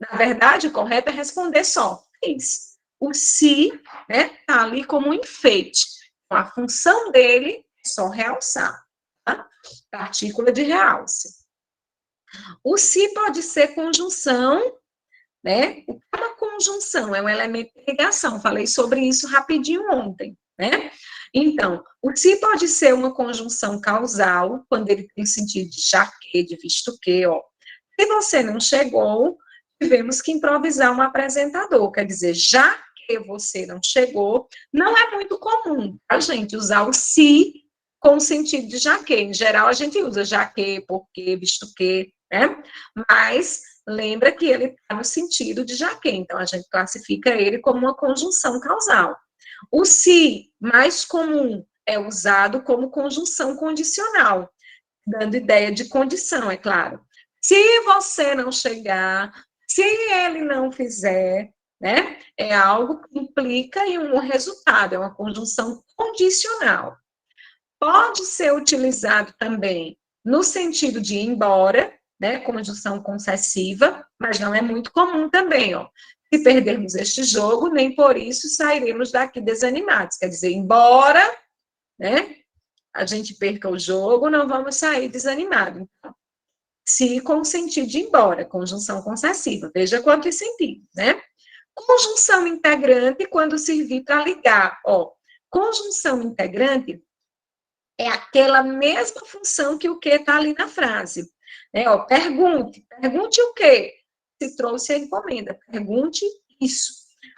Na verdade, o correto é responder só, fiz. O se, tá ali como um enfeite. Então, a função dele é só realçar, tá? Partícula de realce. O se pode ser conjunção, O que é uma conjunção? É um elemento de ligação. Falei sobre isso rapidinho ontem, Então, o se pode ser uma conjunção causal, quando ele tem sentido de já que, de visto que, Se você não chegou, tivemos que improvisar um apresentador, quer dizer, já que você não chegou, não é muito comum a gente usar o se com o sentido de já que. Em geral, a gente usa já que, porque, visto que, Mas lembra que ele está no sentido de já que, então a gente classifica ele como uma conjunção causal. O se mais comum é usado como conjunção condicional, dando ideia de condição, é claro. Se você não chegar, se ele não fizer, é algo que implica em um resultado, é uma conjunção condicional. Pode ser utilizado também no sentido de ir embora, conjunção concessiva, mas não é muito comum também, Se perdermos este jogo, nem por isso sairemos daqui desanimados. Quer dizer, embora, a gente perca o jogo, não vamos sair desanimados. Então, se com o sentido de ir embora, conjunção concessiva. Veja quantos sentidos, Conjunção integrante quando servir para ligar, ó. Conjunção integrante é aquela mesma função que o que está ali na frase. Né? Ó, pergunte o que? Se trouxe a encomenda, pergunte isso.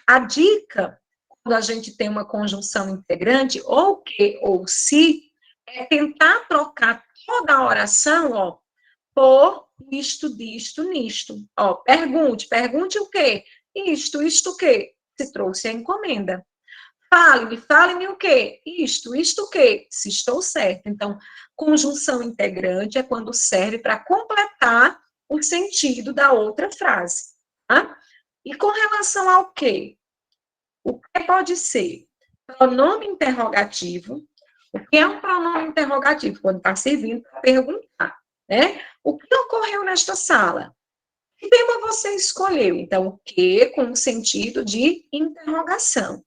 A dica, quando a gente tem uma conjunção integrante, ou que ou se, é tentar trocar toda a oração, ó, por isto, disto, nisto. Ó, pergunte o quê? Isto o quê? Se trouxe a encomenda. Fale-me o quê? Isto o quê? Se estou certo. Então, conjunção integrante é quando serve para completar o sentido da outra frase. Tá? E com relação ao quê? O que pode ser pronome interrogativo. O que é um pronome interrogativo? Quando está servindo para perguntar. Né? O que ocorreu nesta sala? Que tema você escolheu? Então, o que com o sentido de interrogação.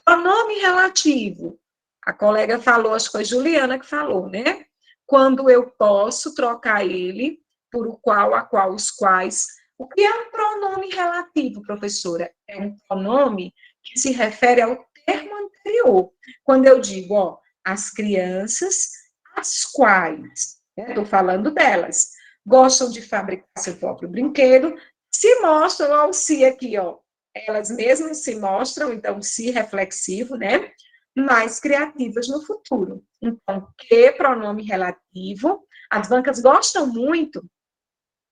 Pronome relativo. A colega falou, acho que foi Juliana que falou, né? Quando eu posso trocar ele por o qual, a qual, os quais. O que é um pronome relativo, professora? É um pronome que se refere ao termo anterior. Quando eu digo, ó, as crianças, as quais, estou falando delas, gostam de fabricar seu próprio brinquedo, se mostram, ó, o se aqui, ó, elas mesmas se mostram, então, se reflexivo, né? Mais criativas no futuro. Então, que pronome relativo. As bancas gostam muito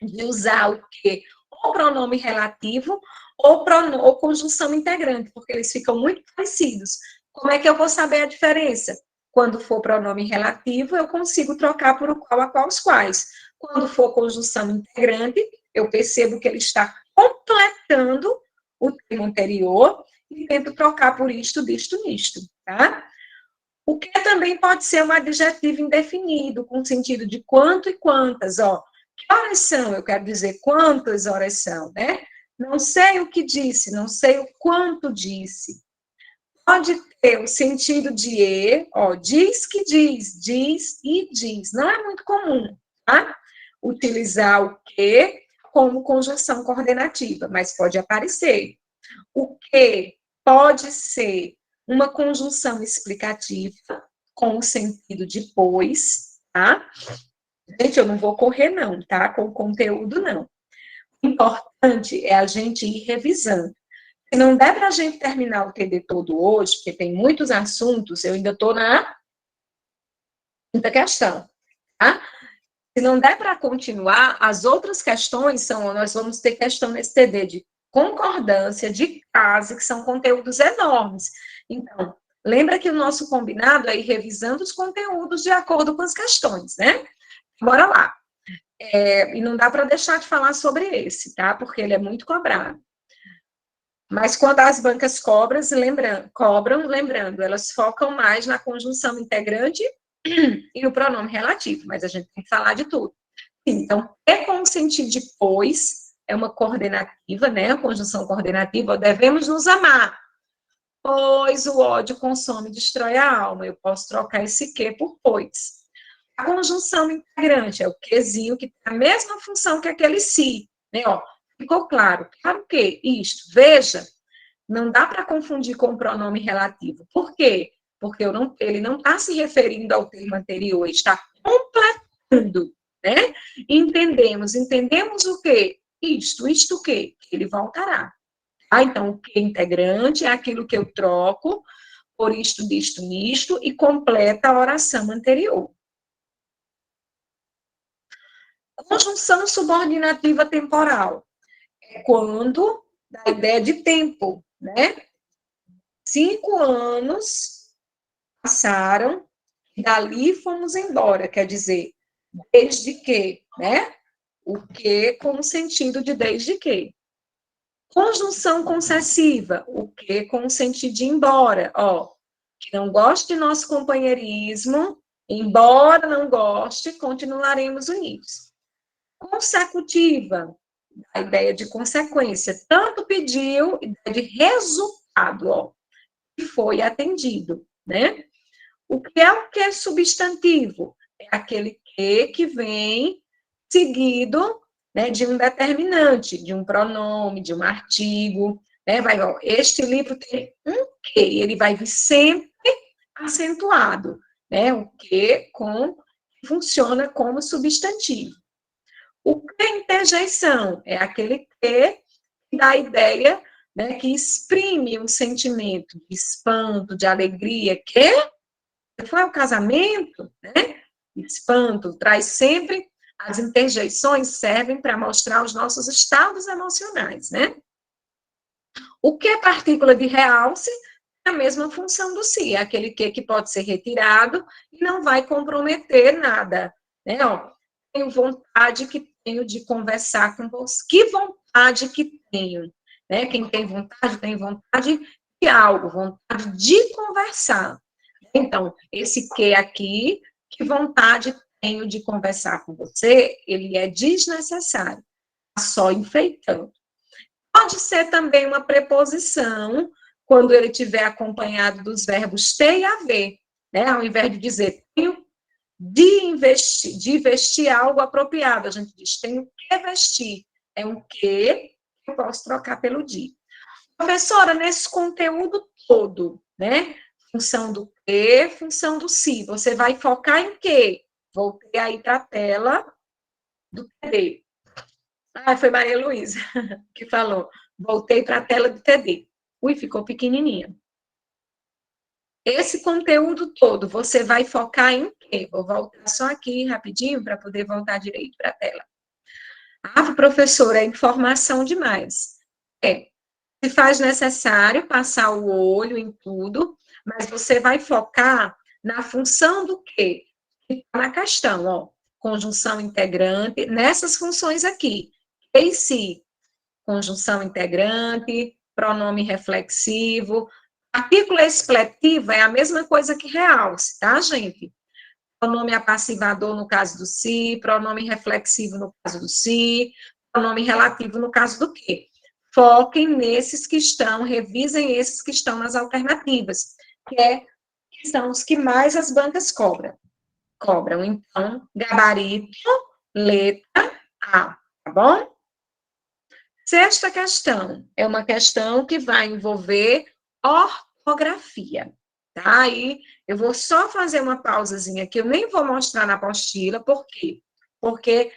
de usar o que? Ou pronome relativo ou conjunção integrante, porque eles ficam muito parecidos. Como é que eu vou saber a diferença? Quando for pronome relativo, eu consigo trocar por o qual, a qual, os quais. Quando for conjunção integrante, eu percebo que ele está completando o termo anterior e tento trocar por isto, disto, nisto, tá? O que também pode ser um adjetivo indefinido, com sentido de quanto e quantas, ó. Que horas são? Eu quero dizer quantas horas são, né? Não sei o que disse, não sei o quanto disse. Pode ter o sentido de e, ó, diz que diz e diz. Não é muito comum, tá? Utilizar o que como conjunção coordenativa, mas pode aparecer. O que pode ser uma conjunção explicativa com o sentido de pois, tá? Gente, eu não vou correr não, tá? Com o conteúdo, não. O importante é a gente ir revisando. Se não der para a gente terminar o TD todo hoje, porque tem muitos assuntos, eu ainda estou na quinta questão, tá? Se não der para continuar, as outras questões são, nós vamos ter questão nesse TD de concordância, de caso, que são conteúdos enormes. Então, lembra que o nosso combinado é ir revisando os conteúdos de acordo com as questões, né? Bora lá. E não dá para deixar de falar sobre esse, tá? Porque ele é muito cobrado. Mas quando as bancas cobram, lembrando, elas focam mais na conjunção integrante e no pronome relativo, mas a gente tem que falar de tudo. Então, é com o sentido de pois, é uma coordenativa, né? A conjunção coordenativa, devemos nos amar, pois o ódio consome e destrói a alma. Eu posso trocar esse que por pois. A conjunção integrante é o quezinho que tem a mesma função que aquele se, né? Ó, ficou claro? Claro que isto, veja, não dá para confundir com o pronome relativo. Por quê? Porque ele não está se referindo ao termo anterior, ele está completando, né? Entendemos o quê? Isto o quê? Ele voltará. Ah, então, o que integrante é aquilo que eu troco por isto, disto, nisto, e completa a oração anterior. Conjunção subordinativa temporal é quando dá a ideia de tempo, né? 5 anos passaram, e dali fomos embora, quer dizer, desde que, né? O que com o sentido de desde que. Conjunção concessiva, o que com o sentido de embora, ó, que não goste de nosso companheirismo, embora não goste, continuaremos unidos. Consecutiva, a ideia de consequência, tanto pediu, ideia de resultado, ó, que foi atendido, né? O que é substantivo? É aquele que vem seguido, né, de um determinante, de um pronome, de um artigo. Né? Ó, este livro tem um que, ele vai vir sempre acentuado, né? O que funciona como substantivo. O que é interjeição? É aquele que dá a ideia, né, que exprime um sentimento de espanto, de alegria, que foi o casamento, né? Espanto, traz sempre, as interjeições servem para mostrar os nossos estados emocionais, né? O que é partícula de realce é a mesma função do si, é aquele que pode ser retirado e não vai comprometer nada, né? Ó, tenho vontade que tenho de conversar com você, que vontade que tenho, né? Quem tem vontade de algo, vontade de conversar. Então, esse que aqui, que vontade tenho de conversar com você, ele é desnecessário, só enfeitando. Pode ser também uma preposição, quando ele tiver acompanhado dos verbos ter e haver, né? Ao invés de dizer tenho de vestir algo apropriado, a gente diz tenho que vestir. É um que eu posso trocar pelo de. Professora, nesse conteúdo todo, né? Função do que, função do se. Você vai focar em quê? Voltei aí para a tela do TD. Ah, foi Maria Luísa que falou. Voltei para a tela do TD. Ui, ficou pequenininha. Esse conteúdo todo, você vai focar em quê? Vou voltar só aqui rapidinho para poder voltar direito para a tela. Ah, professora, é informação demais. É, se faz necessário passar o olho em tudo, mas você vai focar na função do quê? Que está na questão, ó. Conjunção integrante, nessas funções aqui. Em si, conjunção integrante, pronome reflexivo. Partícula expletiva é a mesma coisa que realce, tá, gente? Pronome apassivador no caso do si, pronome reflexivo no caso do si, pronome relativo no caso do que. Foquem nesses que estão, revisem esses que estão nas alternativas, que são os que mais as bancas cobram. Então, gabarito, letra A, tá bom? Sexta questão é uma questão que vai envolver ortografia, tá? Aí eu vou só fazer uma pausazinha aqui, eu nem vou mostrar na apostila, por quê? Porque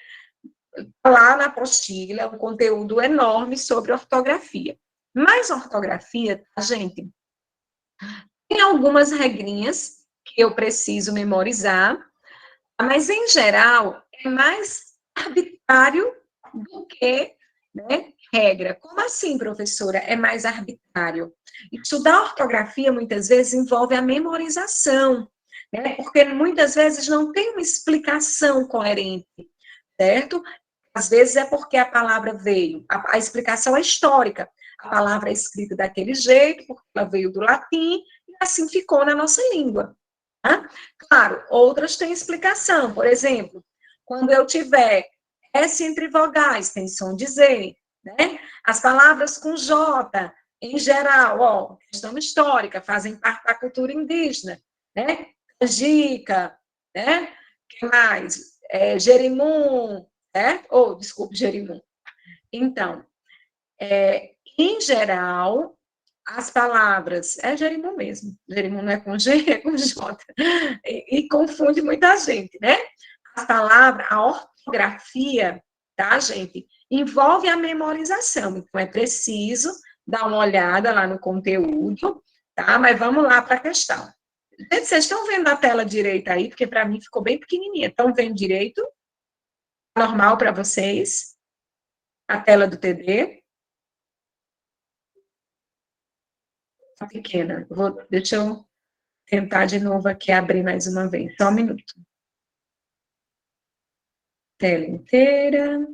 lá na apostila é um conteúdo enorme sobre ortografia. Mas ortografia, tá, gente, tem algumas regrinhas que eu preciso memorizar, mas em geral é mais arbitrário do que, né, regra. Como assim, professora? É mais arbitrário. Estudar ortografia muitas vezes envolve a memorização, né? Porque muitas vezes não tem uma explicação coerente, certo? Às vezes é porque a palavra veio, a explicação é histórica. A palavra é escrita daquele jeito, porque ela veio do latim, e assim ficou na nossa língua. Tá? Claro, outras têm explicação. Por exemplo, quando eu tiver S entre vogais, tem som de Z, né? As palavras com J, em geral, ó, questão histórica, fazem parte da cultura indígena, né? Canjica, né? Que mais? Jerimum, certo? Ou, desculpe, Jerimum. Então, em geral, as palavras, é Jerimum mesmo, Jerimum não é com G, é com J, e confunde muita gente, né? As palavras, a ortografia, tá, gente, envolve a memorização, então é preciso dar uma olhada lá no conteúdo, tá? Mas vamos lá para a questão. Gente, vocês estão vendo a tela direita aí? Porque para mim ficou bem pequenininha. Estão vendo direito? Normal para vocês? A tela do TD? Tá pequena. Deixa eu tentar de novo aqui abrir mais uma vez. Só um minuto. Tela inteira.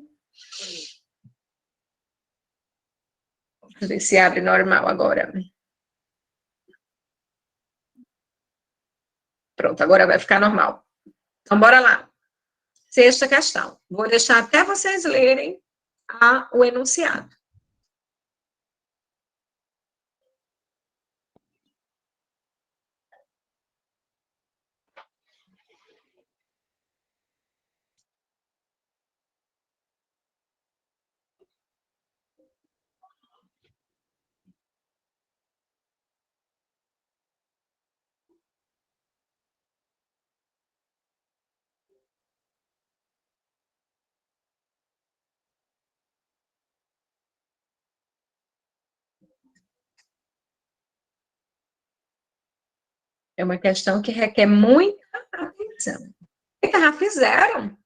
Deixa eu ver se abre normal agora. Pronto, agora vai ficar normal. Então, bora lá. Sexta questão. Vou deixar até vocês lerem o enunciado. É uma questão que requer muita atenção. Eita, já fizeram?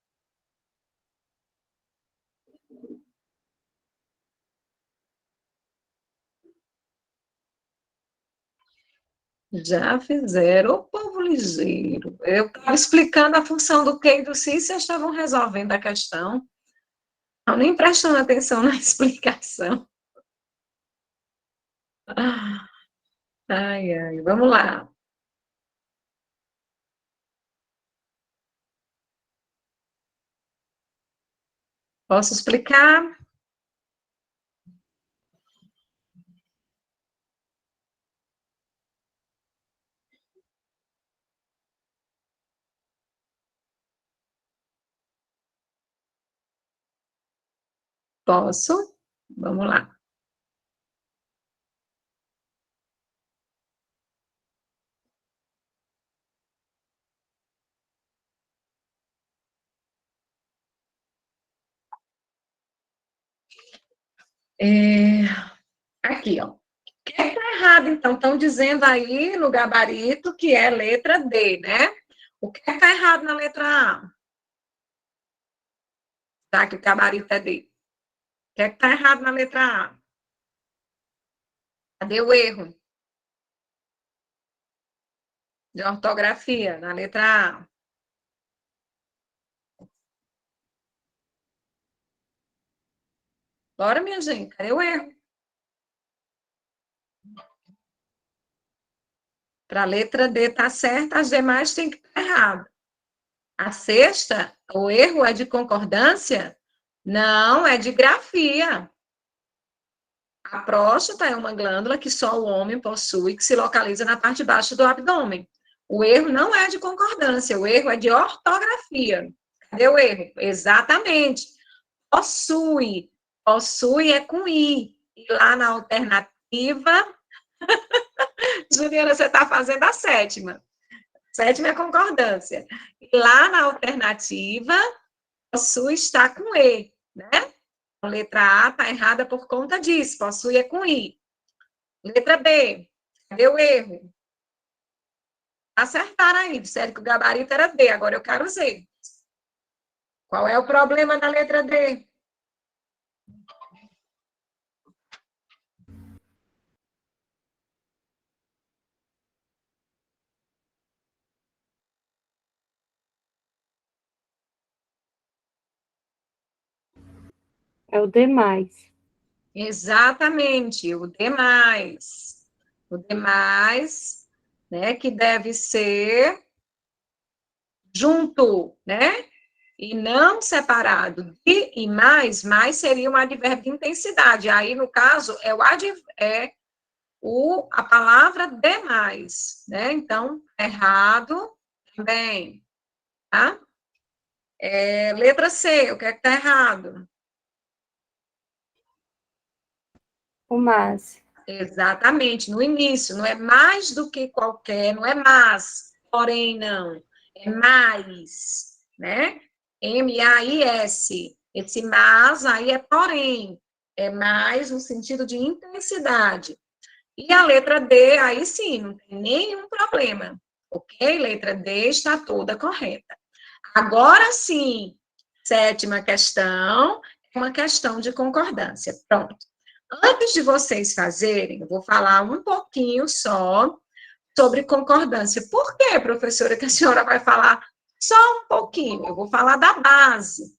Já fizeram, o povo ligeiro. Eu estava explicando a função do que e do si, vocês estavam resolvendo a questão. Não nem prestando atenção na explicação. Ai, ai, vamos lá. Posso explicar? Posso? Vamos lá. É, aqui, ó. O que está errado, então? Estão dizendo aí no gabarito que é letra D, né? O que está errado na letra A? Tá, que o gabarito é D. O que está errado na letra A? Cadê o erro de ortografia na letra A? Bora, minha gente, cadê o erro? Para a letra D tá certa, as demais têm que estar erradas. A sexta, o erro é de concordância? Não, é de grafia. A próstata é uma glândula que só o homem possui, que se localiza na parte de baixo do abdômen. O erro não é de concordância, o erro é de ortografia. Cadê o erro? Exatamente. Possui. Possui é com I. E lá na alternativa, Juliana, você está fazendo a sétima. Sétima é concordância. E lá na alternativa, possui está com E, né? A letra A está errada por conta disso. Possui é com I. Letra B, cadê o erro? Acertaram aí, disseram que o gabarito era D, agora eu quero Z. Qual é o problema da letra D? É o demais. Exatamente, o demais. O demais, né, que deve ser junto, né? E não separado. De e mais seria um advérbio de intensidade. Aí, no caso, a palavra demais, né? Então, errado também, tá? Letra C, o que é que tá errado? O mas. Exatamente, no início, não é mais do que qualquer, não é mas, porém não, é mais, né? M-A-I-S. Esse mas aí é porém, é mais no sentido de intensidade. E a letra D, aí sim, não tem nenhum problema, ok? Letra D está toda correta. Agora sim, sétima questão, é uma questão de concordância. Pronto. Antes de vocês fazerem, eu vou falar um pouquinho só sobre concordância. Por que, professora, que a senhora vai falar só um pouquinho? Eu vou falar da base.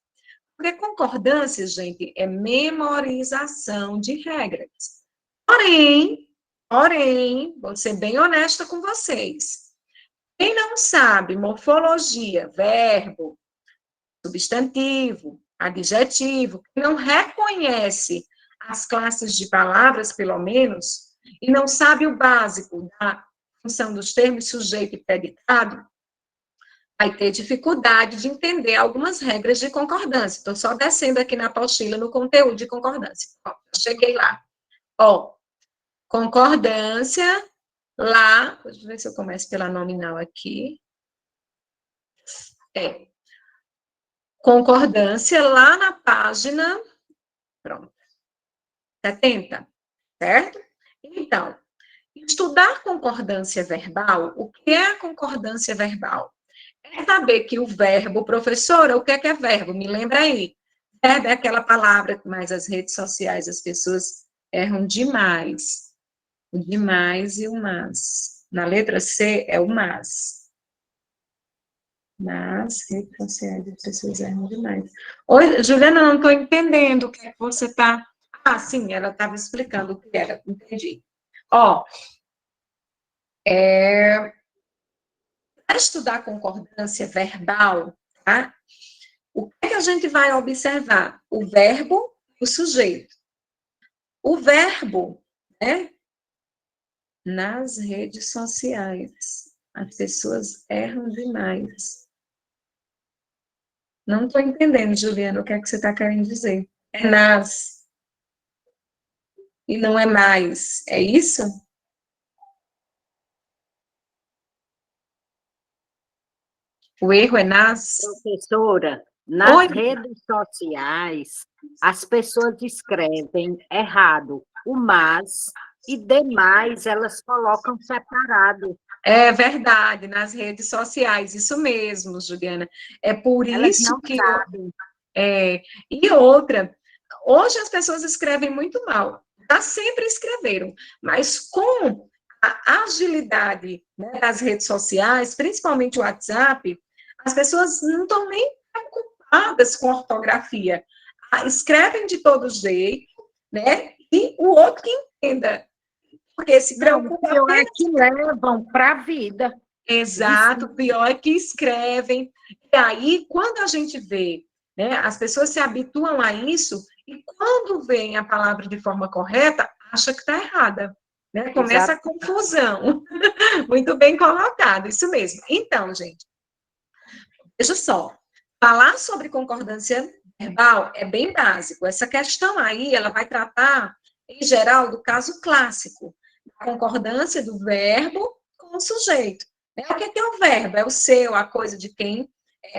Porque concordância, gente, é memorização de regras. Vou ser bem honesta com vocês. Quem não sabe morfologia, verbo, substantivo, adjetivo, que não reconhece as classes de palavras, pelo menos, e não sabe o básico da função dos termos sujeito e predicado, vai ter dificuldade de entender algumas regras de concordância. Estou só descendo aqui na apostila no conteúdo de concordância. Ó, cheguei lá. Ó, concordância, lá, deixa eu ver se eu começo pela nominal aqui. Concordância, lá na página, pronto, 70, certo? Então, Estudar concordância verbal, o que é a concordância verbal? É saber que o verbo, professora, o que é verbo? Me lembra aí. Verbo é aquela palavra, mas as redes sociais, as pessoas erram demais. O demais e o mas. Na letra C é o mas. Nas redes sociais, as pessoas erram demais. Oi, Juliana, não estou entendendo o que é que você está... Ah, sim, ela estava explicando o que era, entendi. Ó, para estudar concordância verbal, tá? O que é que a gente vai observar? O verbo e o sujeito. O verbo, né? Nas redes sociais, as pessoas erram demais. Não estou entendendo, Juliana, o que é que você está querendo dizer. É nas, e não é mais. É isso? O erro é nas? Professora, Oi, nas redes sociais, as pessoas escrevem errado o mas e demais elas colocam separado. é verdade, nas redes sociais, isso mesmo, Juliana. É por Elas isso não que sabem. e outra, hoje as pessoas escrevem muito mal, já sempre escreveram, mas com a agilidade, né, das redes sociais, principalmente o WhatsApp, as pessoas não estão nem preocupadas com ortografia. Escrevem de todo jeito, né? E o outro que entenda, porque se Não, o preocupa pior é apenas. que levam para a vida. Exato, o pior é que escrevem. E aí, quando a gente vê, né, as pessoas se habituam a isso, e quando veem a palavra de forma correta, acha que está errada. Né? Começa a Exato. confusão. Muito bem colocado, isso mesmo. Então, gente, veja só, falar sobre concordância verbal é bem básico. Essa questão aí, ela vai tratar, em geral, do caso clássico, da concordância do verbo com o sujeito. O que é o verbo? É o seu, a coisa de quem...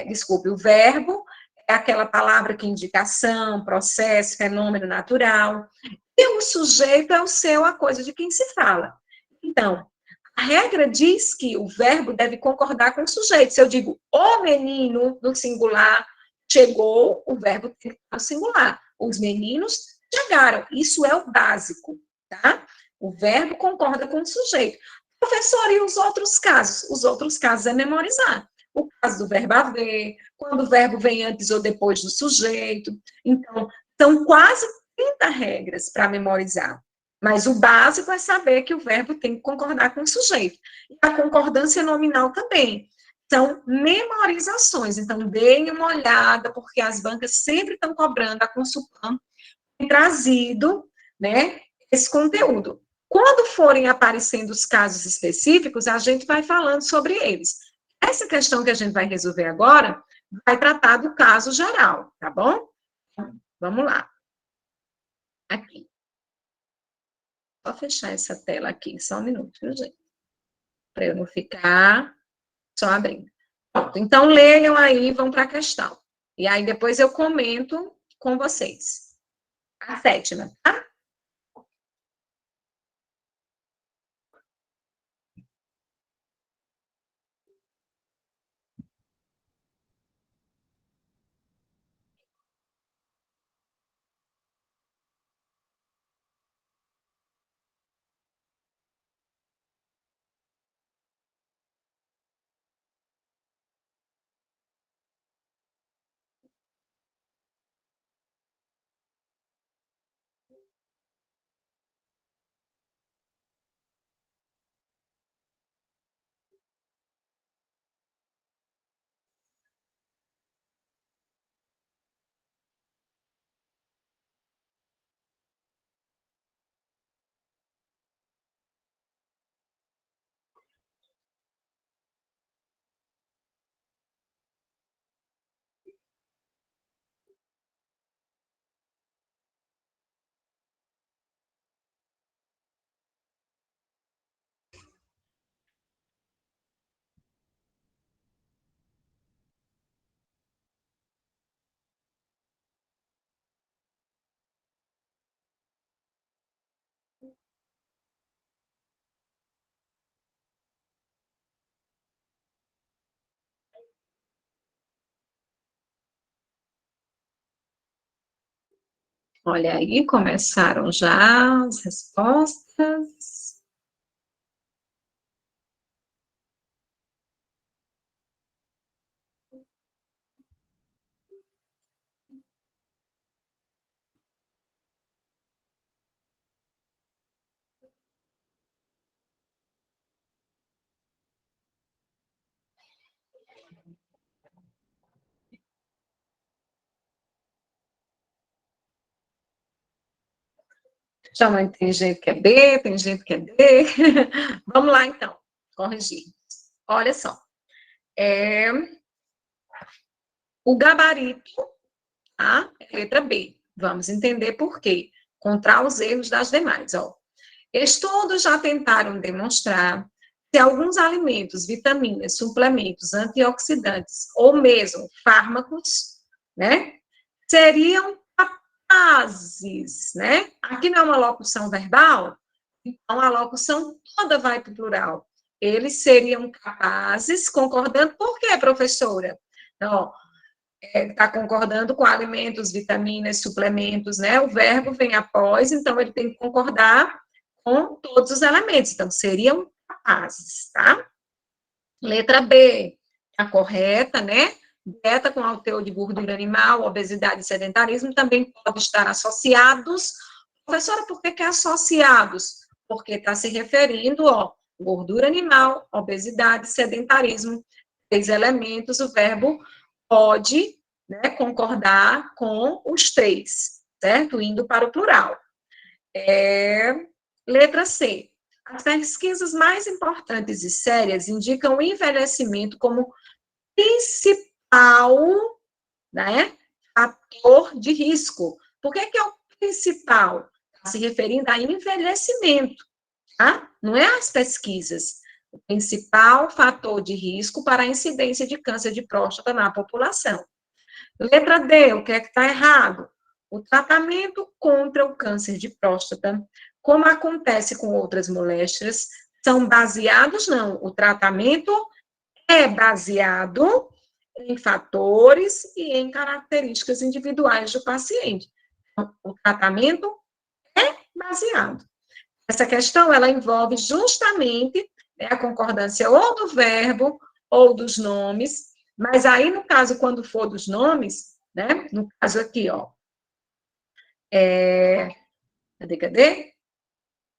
desculpe, o verbo é aquela palavra que indica ação, processo, fenômeno natural. E o sujeito é o seu, a coisa de quem se fala. Então, a regra diz que o verbo deve concordar com o sujeito. Se eu digo o menino no singular chegou, o verbo tem que estar no singular. Os meninos chegaram. Isso é o básico, tá? O verbo concorda com o sujeito. Professor, e os outros casos? Os outros casos é memorizar. O caso do verbo haver, quando o verbo vem antes ou depois do sujeito. Então, são quase 30 regras para memorizar. Mas o básico é saber que o verbo tem que concordar com o sujeito. E a concordância nominal também. São memorizações. Então, deem uma olhada, porque as bancas sempre estão cobrando, a Consulpan tem trazido, né, esse conteúdo. Quando forem aparecendo os casos específicos, a gente vai falando sobre eles. Essa questão que a gente vai resolver agora vai tratar do caso geral, tá bom? Vamos lá. Aqui. Só fechar essa tela aqui, só um minuto, viu, gente? Para eu não ficar só abrindo. Pronto, então, leiam aí e vão para a questão. E aí, depois eu comento com vocês. A sétima, tá? Olha aí, começaram já as respostas. Chama, tem gente que é B, tem gente que é D. Vamos lá, então, corrigir. Olha só. O gabarito, tá? É letra B. Vamos entender por quê. Encontrar os erros das demais, ó. Estudos já tentaram demonstrar se alguns alimentos, vitaminas, suplementos, antioxidantes ou mesmo fármacos, né, seriam capazes, né? Aqui não é uma locução verbal, então a locução toda vai para o plural. Eles seriam capazes, concordando, por quê, professora? Então, está concordando com alimentos, vitaminas, suplementos, né? O verbo vem após, então ele tem que concordar com todos os elementos. Então, seriam capazes, tá? Letra B, a correta, né? Dieta com alto teor de gordura animal, obesidade e sedentarismo também podem estar associados. Professora, por que associados? Porque está se referindo, ó, gordura animal, obesidade, sedentarismo, três elementos, o verbo pode, né, concordar com os três, certo? Indo para o plural. Letra C. As pesquisas mais importantes e sérias indicam o envelhecimento como principal, né, fator de risco. Por que é o principal? Está se referindo a envelhecimento, tá? Não é as pesquisas. O principal fator de risco para a incidência de câncer de próstata na população. Letra D, o que é que está errado? O tratamento contra o câncer de próstata, como acontece com outras moléstias, são baseados, não, o tratamento é baseado em fatores e em características individuais do paciente. Então, o tratamento é baseado. Essa questão, ela envolve justamente, né, a concordância ou do verbo ou dos nomes, mas aí, no caso, quando for dos nomes, né, no caso aqui, ó, cadê?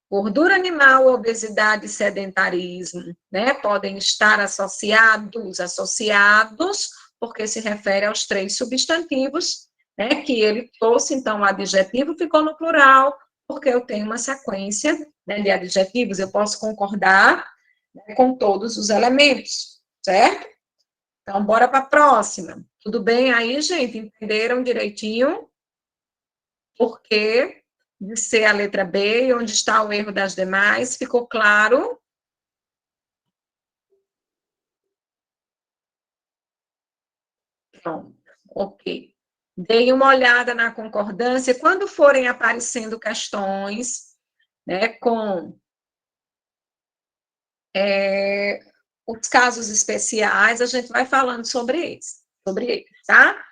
Gordura animal, obesidade e sedentarismo, né, podem estar associados, porque se refere aos três substantivos, né, que ele trouxe, então, o adjetivo ficou no plural, porque eu tenho uma sequência, né, de adjetivos, eu posso concordar, né, com todos os elementos, certo? Então, bora para a próxima. Tudo bem aí, gente? Entenderam direitinho? Por quê? De ser a letra B, e onde está o erro das demais, ficou claro? Pronto, ok. Deem uma olhada na concordância, quando forem aparecendo questões, né, com os casos especiais, a gente vai falando sobre eles, tá?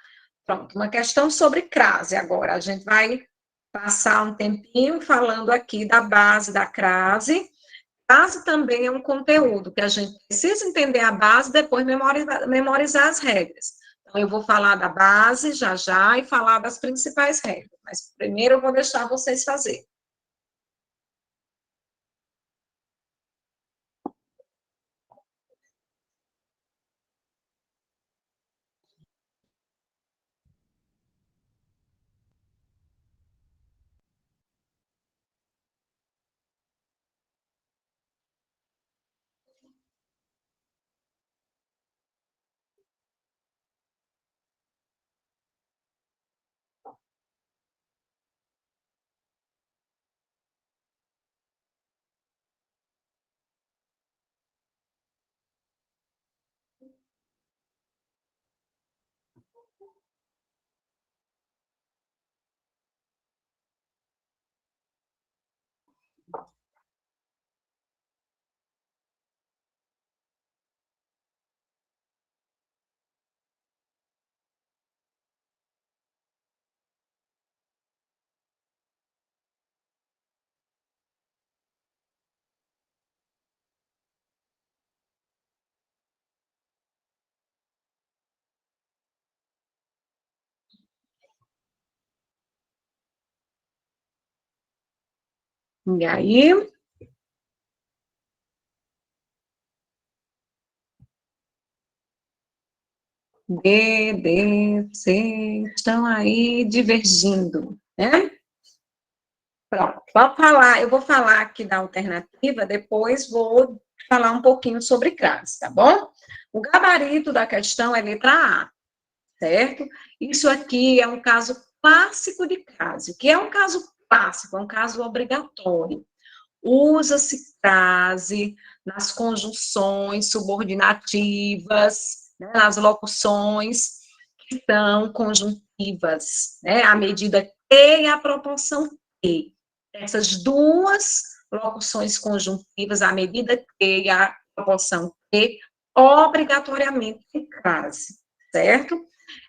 Pronto, uma questão sobre crase agora, a gente vai passar um tempinho falando aqui da base da crase. Base também é um conteúdo que a gente precisa entender a base, depois memorizar as regras. Então, eu vou falar da base já já e falar das principais regras, mas primeiro eu vou deixar vocês fazerem. E aí? C, estão aí divergindo, né? Pronto, eu vou falar aqui da alternativa, depois vou falar um pouquinho sobre crase, tá bom? O gabarito da questão é letra A, certo? Isso aqui é um caso clássico de crase. O que é um caso clássico? É um caso obrigatório. Usa-se crase nas conjunções subordinativas, né, nas locuções que são conjuntivas, né, a medida que e a proporção que. Essas duas locuções conjuntivas, a medida que e a proporção que, obrigatoriamente tem crase, certo?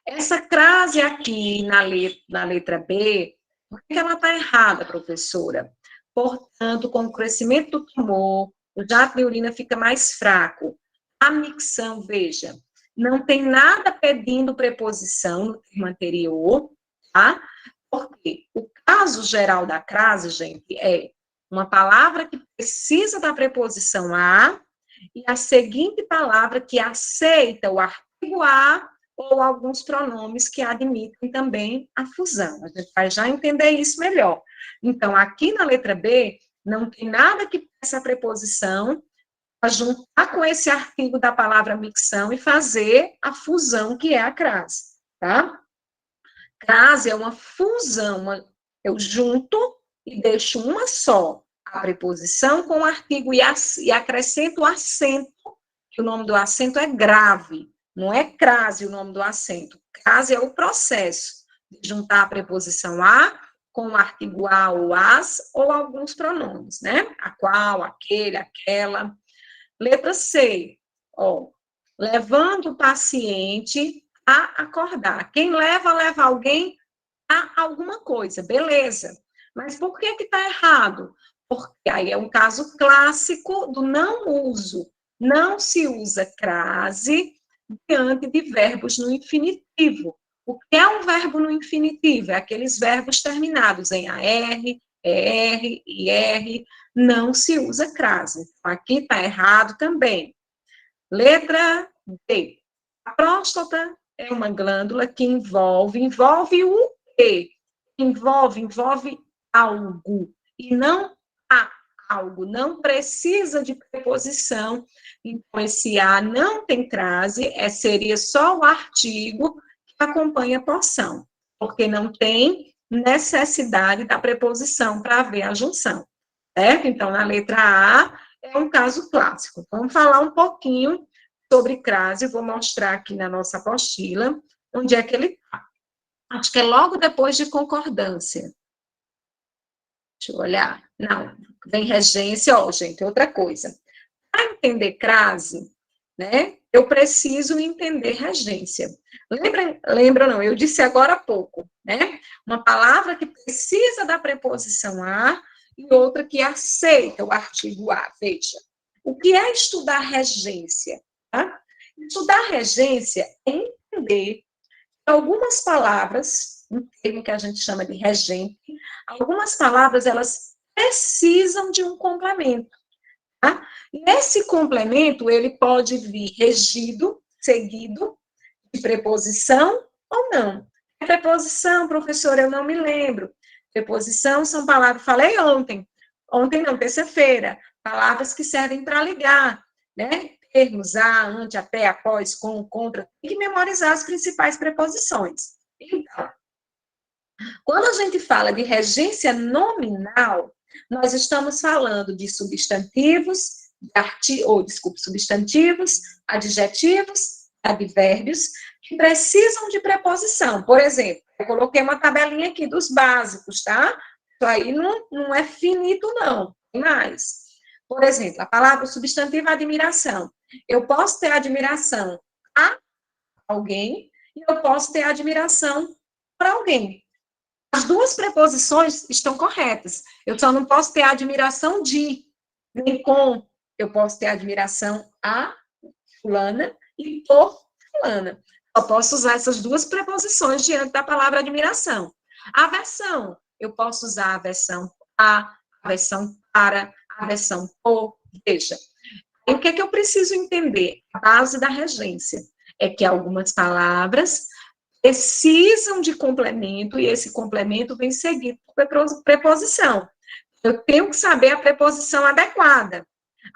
Essa crase aqui na letra B, por que ela está errada, professora? Portanto, com o crescimento do tumor, o jato de urina fica mais fraco. A micção, veja, não tem nada pedindo preposição no termo anterior, tá? Porque o caso geral da crase, gente, é uma palavra que precisa da preposição a e a seguinte palavra que aceita o artigo a ou alguns pronomes que admitem também a fusão. A gente vai já entender isso melhor. Então, aqui na letra B, não tem nada que peça a preposição para juntar com esse artigo da palavra micção e fazer a fusão, que é a crase, tá? Crase é uma fusão, eu junto e deixo uma só, a preposição com o artigo e acrescento o acento, que o nome do acento é grave, não é crase o nome do acento. Crase é o processo de juntar a preposição a com o artigo a ou as, ou alguns pronomes, né? A qual, aquele, aquela. Letra C, ó, levando o paciente a acordar. Quem leva, leva alguém a alguma coisa, beleza. Mas por que está errado? Porque aí é um caso clássico do não uso. Não se usa crase diante de verbos no infinitivo. O que é um verbo no infinitivo? É aqueles verbos terminados em AR, ER, IR, não se usa crase. Aqui está errado também. Letra D. A próstata é uma glândula que envolve o quê? Envolve algo, e não a algo, não precisa de preposição. Então, esse a não tem crase, seria só o artigo que acompanha a porção, porque não tem necessidade da preposição para haver a junção, certo? Então, na letra A, é um caso clássico. Vamos falar um pouquinho sobre crase, vou mostrar aqui na nossa apostila, onde é que ele está. Acho que é logo depois de concordância. Deixa eu olhar. Não, vem regência, ó, gente, outra coisa. Para entender crase, né, eu preciso entender regência. Lembra não, eu disse agora há pouco, né? Uma palavra que precisa da preposição a e outra que aceita o artigo a. Veja, o que é estudar regência? Tá? Estudar regência é entender algumas palavras, um termo que a gente chama de regente, algumas palavras, elas precisam de um complemento, tá? E esse complemento, ele pode vir regido, seguido de preposição ou não. A preposição, professora, eu não me lembro. Preposição são palavras, falei ontem não, terça-feira, palavras que servem para ligar, né? Termos a, ante, até, após, com, contra, tem que memorizar as principais preposições. Então, quando a gente fala de regência nominal, nós estamos falando de substantivos, substantivos, adjetivos, advérbios, que precisam de preposição. Por exemplo, eu coloquei uma tabelinha aqui dos básicos, tá? Isso aí não é finito, não. Tem mais. Por exemplo, a palavra substantivo admiração. Eu posso ter admiração a alguém e eu posso ter admiração para alguém. As duas preposições estão corretas. Eu só não posso ter admiração de, nem com. Eu posso ter admiração a fulana e por fulana. Só posso usar essas duas preposições diante da palavra admiração. Aversão. Eu posso usar aversão a a versão para, a versão por. Veja, e o que é que eu preciso entender? A base da regência é que algumas palavras precisam de complemento e esse complemento vem seguido por preposição. Eu tenho que saber a preposição adequada.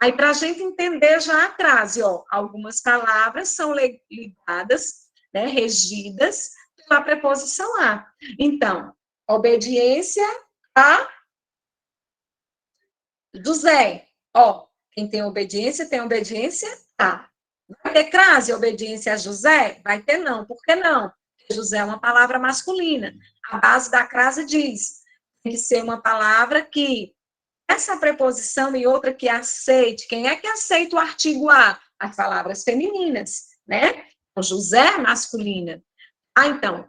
Aí, para a gente entender já a crase, ó, algumas palavras são ligadas, né, regidas pela preposição a. Então, obediência a José. Ó, quem tem obediência a. Vai ter crase, obediência a José? Vai ter não. Por que não? Porque José é uma palavra masculina. A base da crase diz, tem que ser uma palavra que essa preposição e outra que aceite. Quem é que aceita o artigo a? As palavras femininas, né? O José é masculina. Ah, então,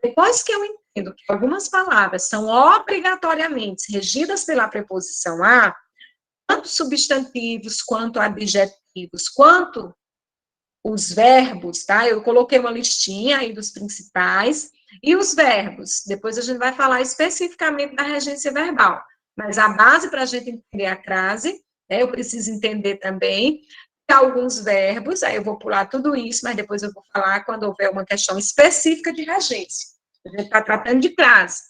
depois que eu entendo que algumas palavras são obrigatoriamente regidas pela preposição a, tanto substantivos, quanto adjetivos, quanto os verbos, tá? Eu coloquei uma listinha aí dos principais, e os verbos, depois a gente vai falar especificamente da regência verbal, mas a base para a gente entender a crase, né, eu preciso entender também que alguns verbos, aí eu vou pular tudo isso, mas depois eu vou falar quando houver uma questão específica de regência. A gente está tratando de crase,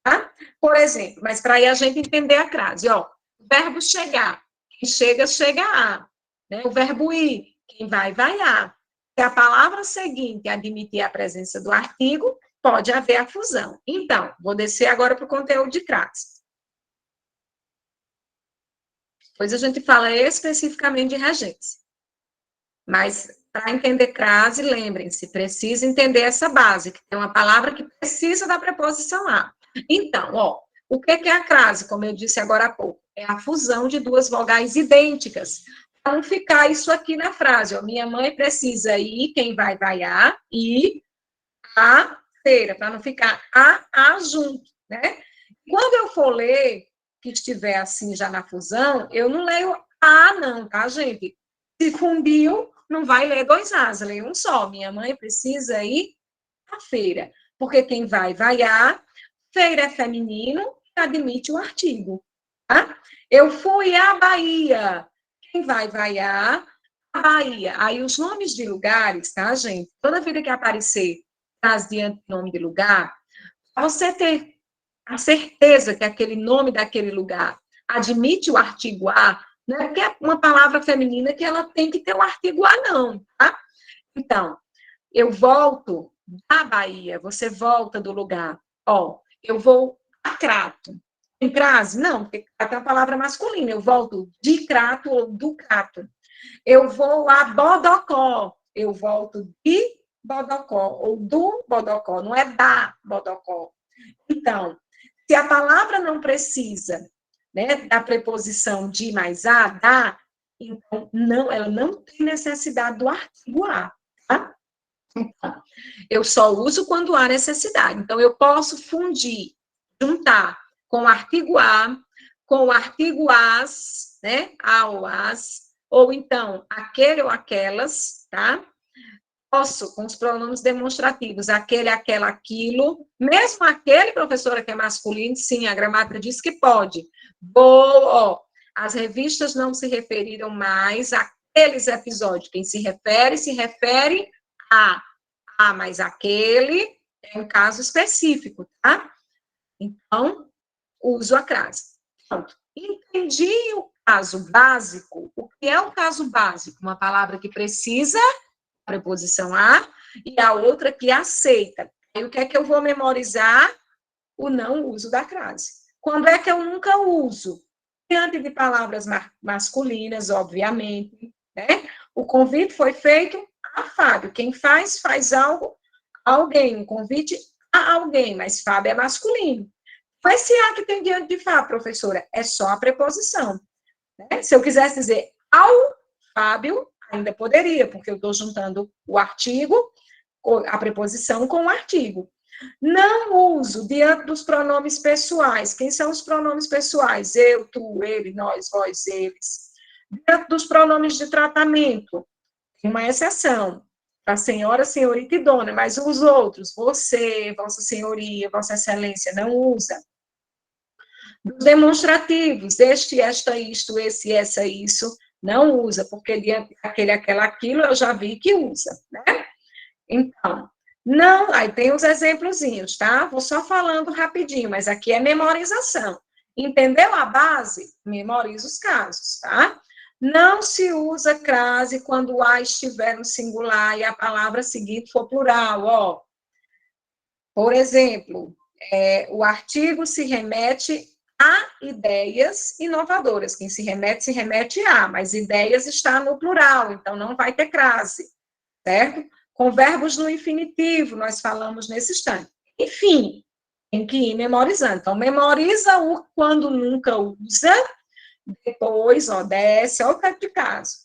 tá? Por exemplo, mas para aí a gente entender a crase, ó, o verbo chegar, quem chega, chega a, né? O verbo ir, quem vai, vai a. Se a palavra seguinte admitir a presença do artigo, pode haver a fusão. Então, vou descer agora para o conteúdo de crase. Depois a gente fala especificamente de regência. Mas, para entender crase, lembrem-se, precisa entender essa base, que tem uma palavra que precisa da preposição a. Então, ó, o que é a crase, como eu disse agora há pouco? É a fusão de duas vogais idênticas. Para não ficar isso aqui na frase, ó, minha mãe precisa ir, quem vai, vai a, e a feira, para não ficar a junto, né? Quando eu for ler, que estiver assim já na fusão, eu não leio a não, tá, gente? Se fundiu, não vai ler dois As, leio um só. Minha mãe precisa ir à feira, porque quem vai, vai a, feira é feminino, admite o artigo, tá? Eu fui à Bahia, quem vai, vai a Bahia. Aí os nomes de lugares, tá, gente? Toda vida que aparecer traz diante do nome de lugar, para você ter a certeza que aquele nome daquele lugar admite o artigo a, não é porque é uma palavra feminina que ela tem que ter o artigo a, não, tá? Então, eu volto da Bahia, você volta do lugar. Ó, eu vou a Crato. Tem crase? Não, porque Crato é uma palavra masculina. Eu volto de Crato ou do Crato. Eu vou a Bodocó. Eu volto de Bodocó ou do Bodocó. Não é da Bodocó. Então, se a palavra não precisa, né, da preposição de mais a, da, então não, ela não tem necessidade do artigo a, tá? Então, eu só uso quando há necessidade. Então, eu posso fundir, juntar com o artigo a, com o artigo as, né, a ou as, ou então aquele ou aquelas, tá? Posso, com os pronomes demonstrativos, aquele, aquela, aquilo, mesmo aquele, professora, que é masculino, sim, a gramática diz que pode. Vou, ó, as revistas não se referiram mais àqueles episódios. Quem se refere a mais aquele, é um caso específico, tá? Então, uso a crase. Pronto. Entendi o caso básico. O que é o caso básico? Uma palavra que precisa preposição a, e a outra que aceita. Aí o que é que eu vou memorizar? O não uso da crase. Quando é que eu nunca uso? Diante de palavras masculinas, obviamente, né? O convite foi feito a Fábio. Quem faz, faz algo a alguém. Um convite a alguém, mas Fábio é masculino. Mas se a que tem diante de Fábio, professora, é só a preposição. Né? Se eu quisesse dizer ao Fábio, ainda poderia, porque eu estou juntando o artigo, a preposição com o artigo. Não uso diante dos pronomes pessoais. Quem são os pronomes pessoais? Eu, tu, ele, nós, vós, eles. Diante dos pronomes de tratamento, tem uma exceção. A senhora, senhorita e dona, mas os outros, você, vossa senhoria, vossa excelência, não usa. Dos demonstrativos, este, esta, isto, esse, essa, isso, não usa, porque diante daquele, aquela, aquilo, eu já vi que usa, né? Então, não, aí tem os exemplozinhos, tá? Vou só falando rapidinho, mas aqui é memorização. Entendeu a base? Memoriza os casos, tá? Não se usa crase quando o a estiver no singular e a palavra seguinte for plural, ó. Por exemplo, o artigo se remete a ideias inovadoras. Quem se remete a, mas ideias está no plural, então não vai ter crase, certo? Com verbos no infinitivo, nós falamos nesse instante. Enfim, tem que ir memorizando. Então, memoriza o quando nunca usa, depois, ó, desce, ó, o tipo de caso.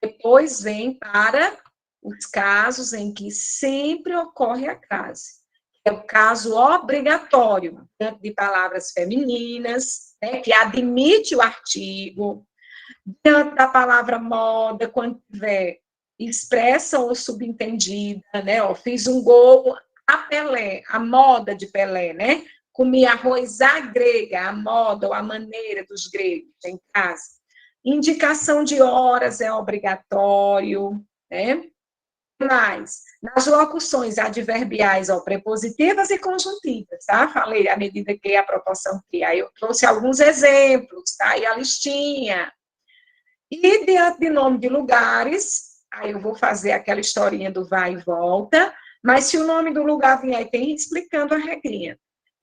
Depois vem para os casos em que sempre ocorre a crase. É o caso obrigatório, tanto de palavras femininas, né, que admite o artigo, tanto da palavra moda, quando tiver expressa ou subentendida, né? Ó, fiz um gol a Pelé, a moda de Pelé, né? Comi arroz à grega, a moda ou a maneira dos gregos em casa. Indicação de horas é obrigatório, né? Mas, nas locuções adverbiais, ó, prepositivas e conjuntivas, tá? Falei à medida que a proporção que aí eu trouxe alguns exemplos, tá? E a listinha. E diante de nome de lugares, aí eu vou fazer aquela historinha do vai e volta, mas se o nome do lugar vier, tem explicando a regrinha.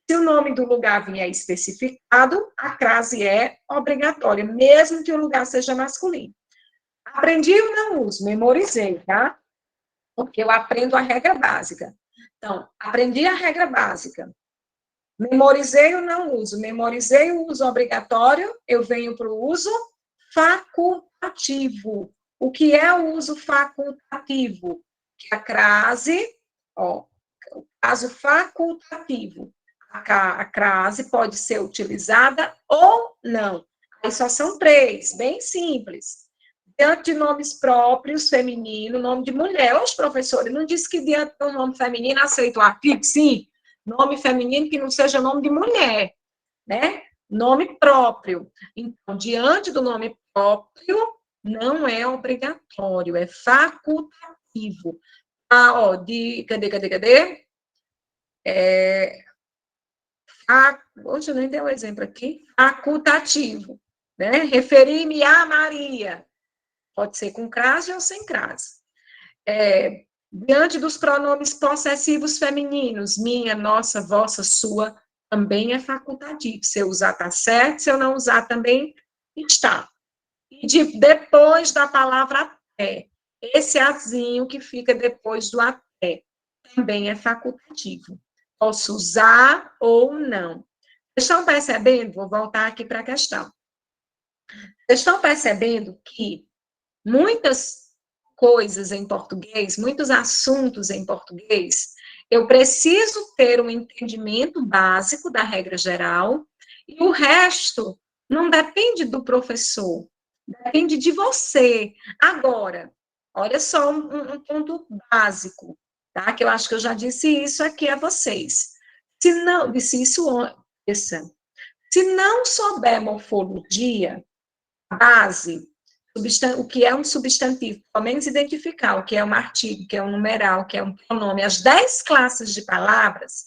Se o nome do lugar vier especificado, a crase é obrigatória, mesmo que o lugar seja masculino. Aprendi ou não uso? Memorizei, tá? Porque eu aprendo a regra básica. Então, aprendi a regra básica. Memorizei ou não uso? Memorizei o uso obrigatório, eu venho para o uso facultativo. O que é o uso facultativo? Que a crase, ó, o caso facultativo. A crase pode ser utilizada ou não. Aí só são três, bem simples. Diante de nomes próprios, feminino, nome de mulher. Os professores não disse que diante de um nome feminino aceita o artigo? Sim. Nome feminino que não seja nome de mulher, né? Nome próprio. Então, diante do nome próprio, não é obrigatório, é facultativo. Ah, ó, cadê? Hoje eu nem dei um exemplo aqui. Facultativo, né? Referi-me a Maria. Pode ser com crase ou sem crase. Diante dos pronomes possessivos femininos, minha, nossa, vossa, sua, também é facultativo. Se eu usar, está certo. Se eu não usar, também está. E depois da palavra até. Esse azinho que fica depois do até também é facultativo. Posso usar ou não. Vocês estão percebendo? Vou voltar aqui para a questão. Vocês estão percebendo que muitas coisas em português, muitos assuntos em português, eu preciso ter um entendimento básico da regra geral, e o resto não depende do professor, depende de você. Agora, olha só um ponto básico, tá? Que eu acho que eu já disse isso aqui a vocês. Se não, disse isso antes. Se não souber morfologia, base, o que é um substantivo, pelo menos identificar o que é um artigo, o que é um numeral, o que é um pronome, as 10 classes de palavras,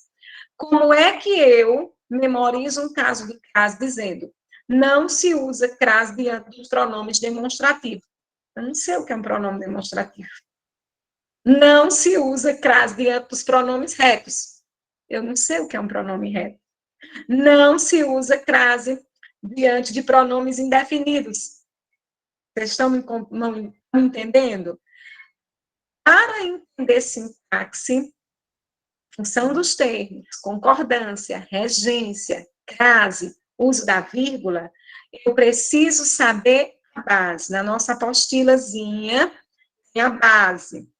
como é que eu memorizo um caso de crase dizendo não se usa crase diante dos pronomes demonstrativos? Eu não sei o que é um pronome demonstrativo. Não se usa crase diante dos pronomes retos. Eu não sei o que é um pronome reto. Não se usa crase diante de pronomes indefinidos. Vocês estão me entendendo? Para entender sintaxe, função dos termos, concordância, regência, crase, uso da vírgula, eu preciso saber a base. Na nossa apostilazinha, tem a base.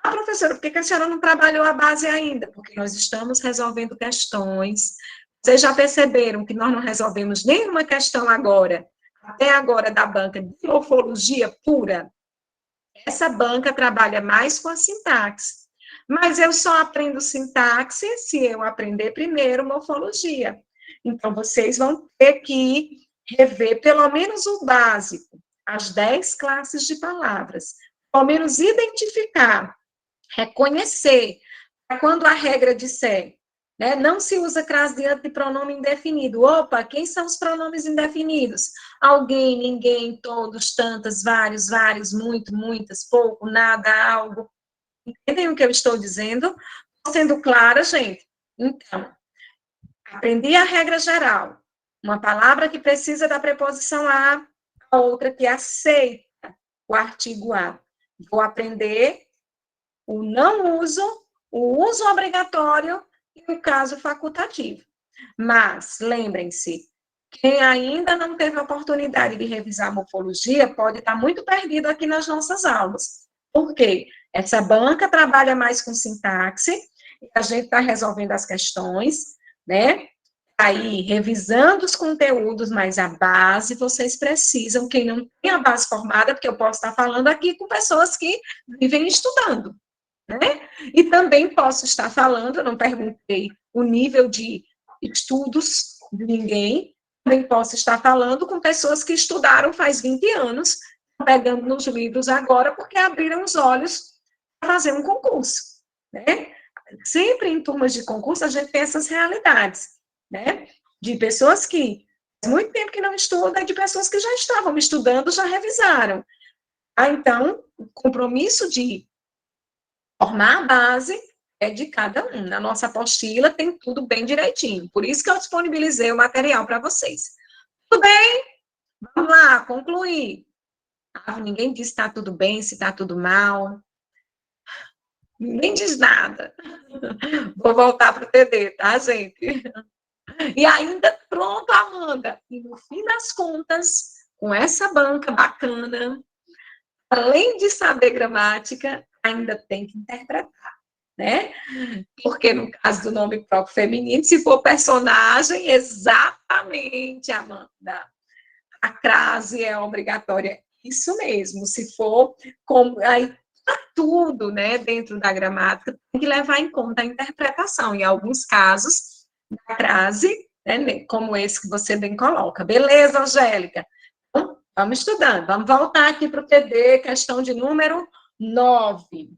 Ah, professora, por que a senhora não trabalhou a base ainda? Porque nós estamos resolvendo questões. Vocês já perceberam que nós não resolvemos nenhuma questão agora, até agora, da banca de morfologia pura? Essa banca trabalha mais com a sintaxe. Mas eu só aprendo sintaxe se eu aprender primeiro morfologia. Então, vocês vão ter que rever pelo menos o básico, as 10 classes de palavras, pelo menos identificar, reconhecer, quando a regra disser, né, não se usa crase diante de pronome indefinido. Opa, quem são os pronomes indefinidos? Alguém, ninguém, todos, tantas, vários, vários, muito, muitas, pouco, nada, algo. Entendem o que eu estou dizendo? Estou sendo clara, gente? Então, aprendi a regra geral. Uma palavra que precisa da preposição a outra que aceita o artigo a. Vou aprender o não uso, o uso obrigatório e o caso facultativo. Mas, lembrem-se, quem ainda não teve a oportunidade de revisar a morfologia pode estar muito perdido aqui nas nossas aulas. Por quê? Essa banca trabalha mais com sintaxe, e a gente está resolvendo as questões, né? Aí, revisando os conteúdos, mas a base vocês precisam, quem não tem a base formada, porque eu posso estar falando aqui com pessoas que vivem estudando, né? E também posso estar falando, eu não perguntei o nível de estudos de ninguém, também posso estar falando com pessoas que estudaram faz 20 anos, pegando nos livros agora, porque abriram os olhos para fazer um concurso, né? Sempre em turmas de concurso a gente tem essas realidades, né? De pessoas que faz muito tempo que não estudam, e de pessoas que já estavam estudando, já revisaram. Ah, então, o compromisso de formar a base é de cada um. Na nossa apostila tem tudo bem direitinho. Por isso que eu disponibilizei o material para vocês. Tudo bem? Vamos lá, concluir. Ah, ninguém diz se está tudo bem, se está tudo mal. Ninguém diz nada. Vou voltar para o TD, tá, gente? E ainda, pronto, Amanda. E no fim das contas, com essa banca bacana, além de saber gramática, ainda tem que interpretar, né? Porque no caso do nome próprio feminino, se for personagem, exatamente, Amanda, a crase é obrigatória. Isso mesmo, se for como aí tá tudo, né, dentro da gramática, tem que levar em conta a interpretação. Em alguns casos, a crase, né, como esse que você bem coloca. Beleza, Angélica? Então, vamos estudando. Vamos voltar aqui para o TD, questão de número 9.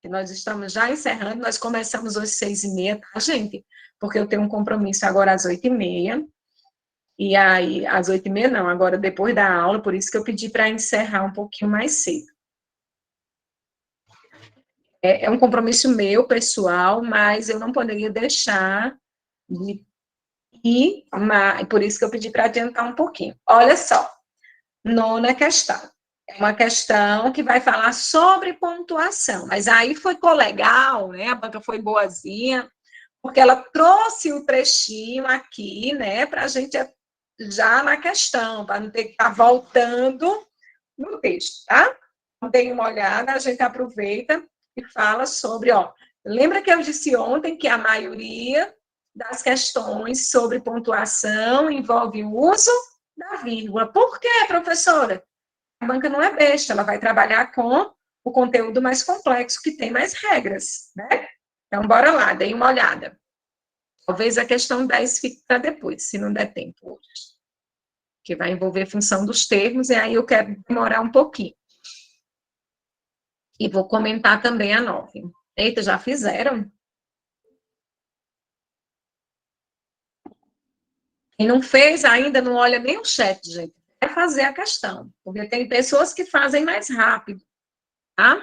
Que nós estamos já encerrando, nós começamos às 6h30, tá, gente? Porque eu tenho um compromisso agora às 8h30, e aí, às 8h30 não, agora depois da aula, por isso que eu pedi para encerrar um pouquinho mais cedo. É um compromisso meu, pessoal, mas eu não poderia deixar de ir, por isso que eu pedi para adiantar um pouquinho. Olha só, nona questão. É uma questão que vai falar sobre pontuação, mas aí foi legal, né? A banca foi boazinha, porque ela trouxe o trechinho aqui, né, para a gente já na questão, para não ter que estar voltando no texto, tá? Dê uma olhada, a gente aproveita e fala sobre, ó, lembra que eu disse ontem que a maioria das questões sobre pontuação envolve o uso da vírgula. Por quê, professora? A banca não é besta, ela vai trabalhar com o conteúdo mais complexo, que tem mais regras, né? Então, bora lá, dê uma olhada. Talvez a questão 10 fique para depois, se não der tempo hoje. Que vai envolver função dos termos, e aí eu quero demorar um pouquinho. E vou comentar também a 9. Eita, já fizeram? Quem não fez ainda, não olha nem o chat, gente. Vai fazer a questão. Porque tem pessoas que fazem mais rápido, tá?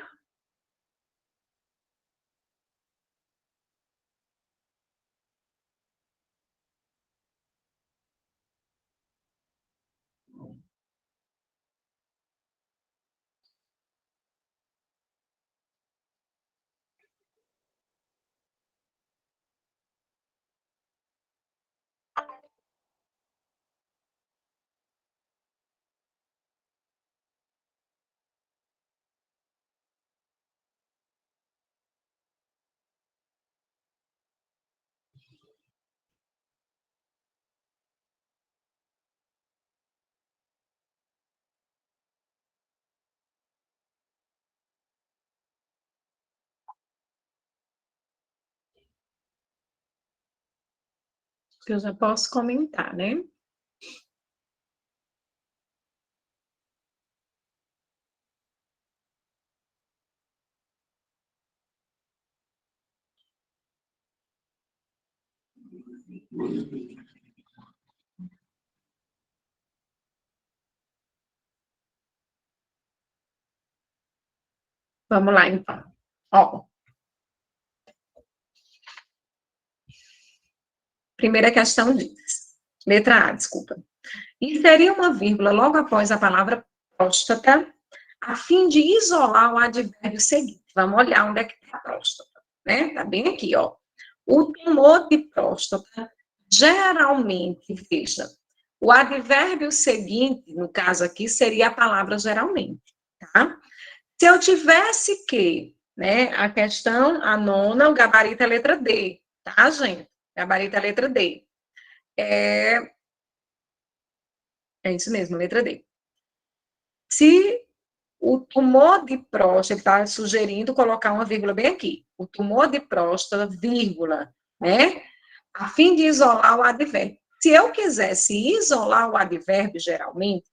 que eu já posso comentar, né? Vamos lá, então. Ó, primeira questão diz, letra A, desculpa. Inserir uma vírgula logo após a palavra próstata, a fim de isolar o advérbio seguinte. Vamos olhar onde é que está a próstata, né? Está bem aqui, ó. O tumor de próstata, geralmente, veja, o advérbio seguinte, no caso aqui, seria a palavra geralmente, tá? Se eu tivesse que, né, a questão, a nona, o gabarito é a letra D, tá, gente? Gabarito é a letra D. É isso mesmo, letra D. Se o tumor de próstata, ele está sugerindo colocar uma vírgula bem aqui. O tumor de próstata, vírgula, né? A fim de isolar o advérbio. Se eu quisesse isolar o advérbio, geralmente,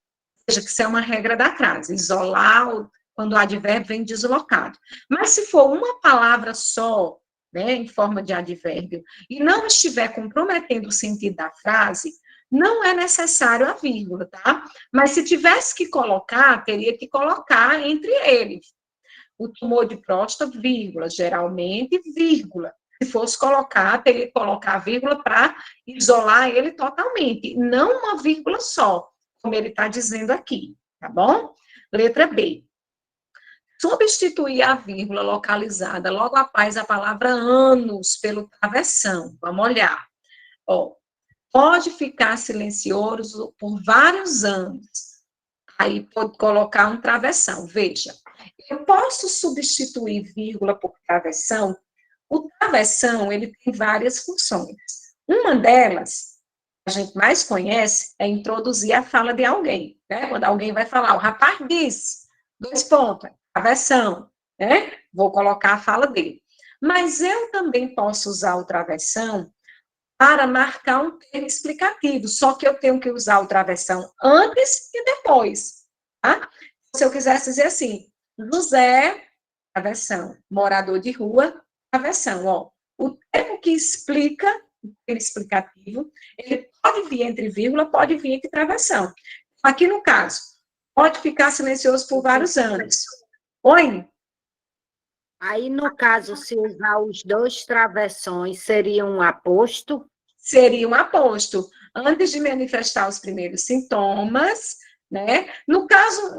veja que isso é uma regra da frase, isolar quando o advérbio vem deslocado. Mas se for uma palavra só, né, em forma de advérbio, e não estiver comprometendo o sentido da frase, não é necessário a vírgula, tá? Mas se tivesse que colocar, teria que colocar entre eles. O tumor de próstata, vírgula, geralmente, vírgula. Se fosse colocar, teria que colocar a vírgula para isolar ele totalmente, não uma vírgula só, como ele está dizendo aqui, tá bom? Letra B. Substituir a vírgula localizada logo após a palavra anos pelo travessão. Vamos olhar. Ó, pode ficar silencioso por vários anos. Aí pode colocar um travessão. Veja, eu posso substituir vírgula por travessão. O travessão, ele tem várias funções. Uma delas, a gente mais conhece, é introduzir a fala de alguém, né? Quando alguém vai falar, o rapaz disse, dois pontos, travessão, né? Vou colocar a fala dele. Mas eu também posso usar o travessão para marcar um termo explicativo, só que eu tenho que usar o travessão antes e depois, tá? Se eu quisesse dizer assim, José, travessão, morador de rua, travessão, ó. O termo que explica, o termo explicativo, ele pode vir entre vírgula, pode vir entre travessão. Aqui no caso, pode ficar silencioso por vários anos. Oi? Aí, no caso, se usar os dois travessões, seria um aposto? Seria um aposto. Antes de manifestar os primeiros sintomas, né? No caso,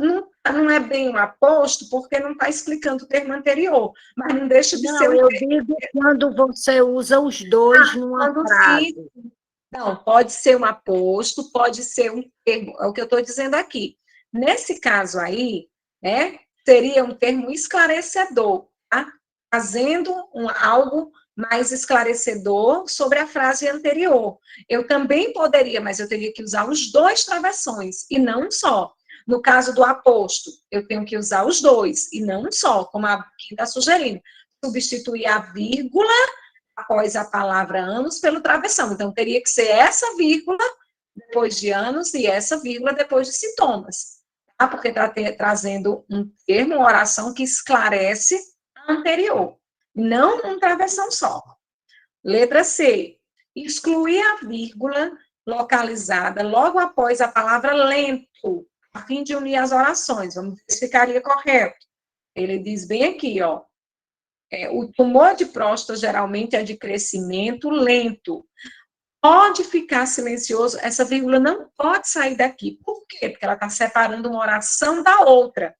não é bem um aposto, porque não está explicando o termo anterior, mas não deixa de ser um eu termo. digo quando você usa os dois numa frase. Não, pode ser um aposto, pode ser um termo, é o que eu estou dizendo aqui. Nesse caso aí, né, seria um termo esclarecedor, tá? Fazendo algo mais esclarecedor sobre a frase anterior. Eu também poderia, mas eu teria que usar os dois travessões, e não um só. No caso do aposto, eu tenho que usar os dois, e não um só, como aqui está sugerindo. Substituir a vírgula após a palavra anos pelo travessão. Então, teria que ser essa vírgula depois de anos e essa vírgula depois de sintomas. Tá? Porque está trazendo um termo, uma oração que esclarece a anterior, não um travessão só. Letra C. Excluir a vírgula localizada logo após a palavra lento, a fim de unir as orações. Vamos ver se ficaria correto. Ele diz bem aqui, ó. O tumor de próstata geralmente é de crescimento lento. Pode ficar silencioso, essa vírgula não pode sair daqui. Por quê? Porque ela está separando uma oração da outra.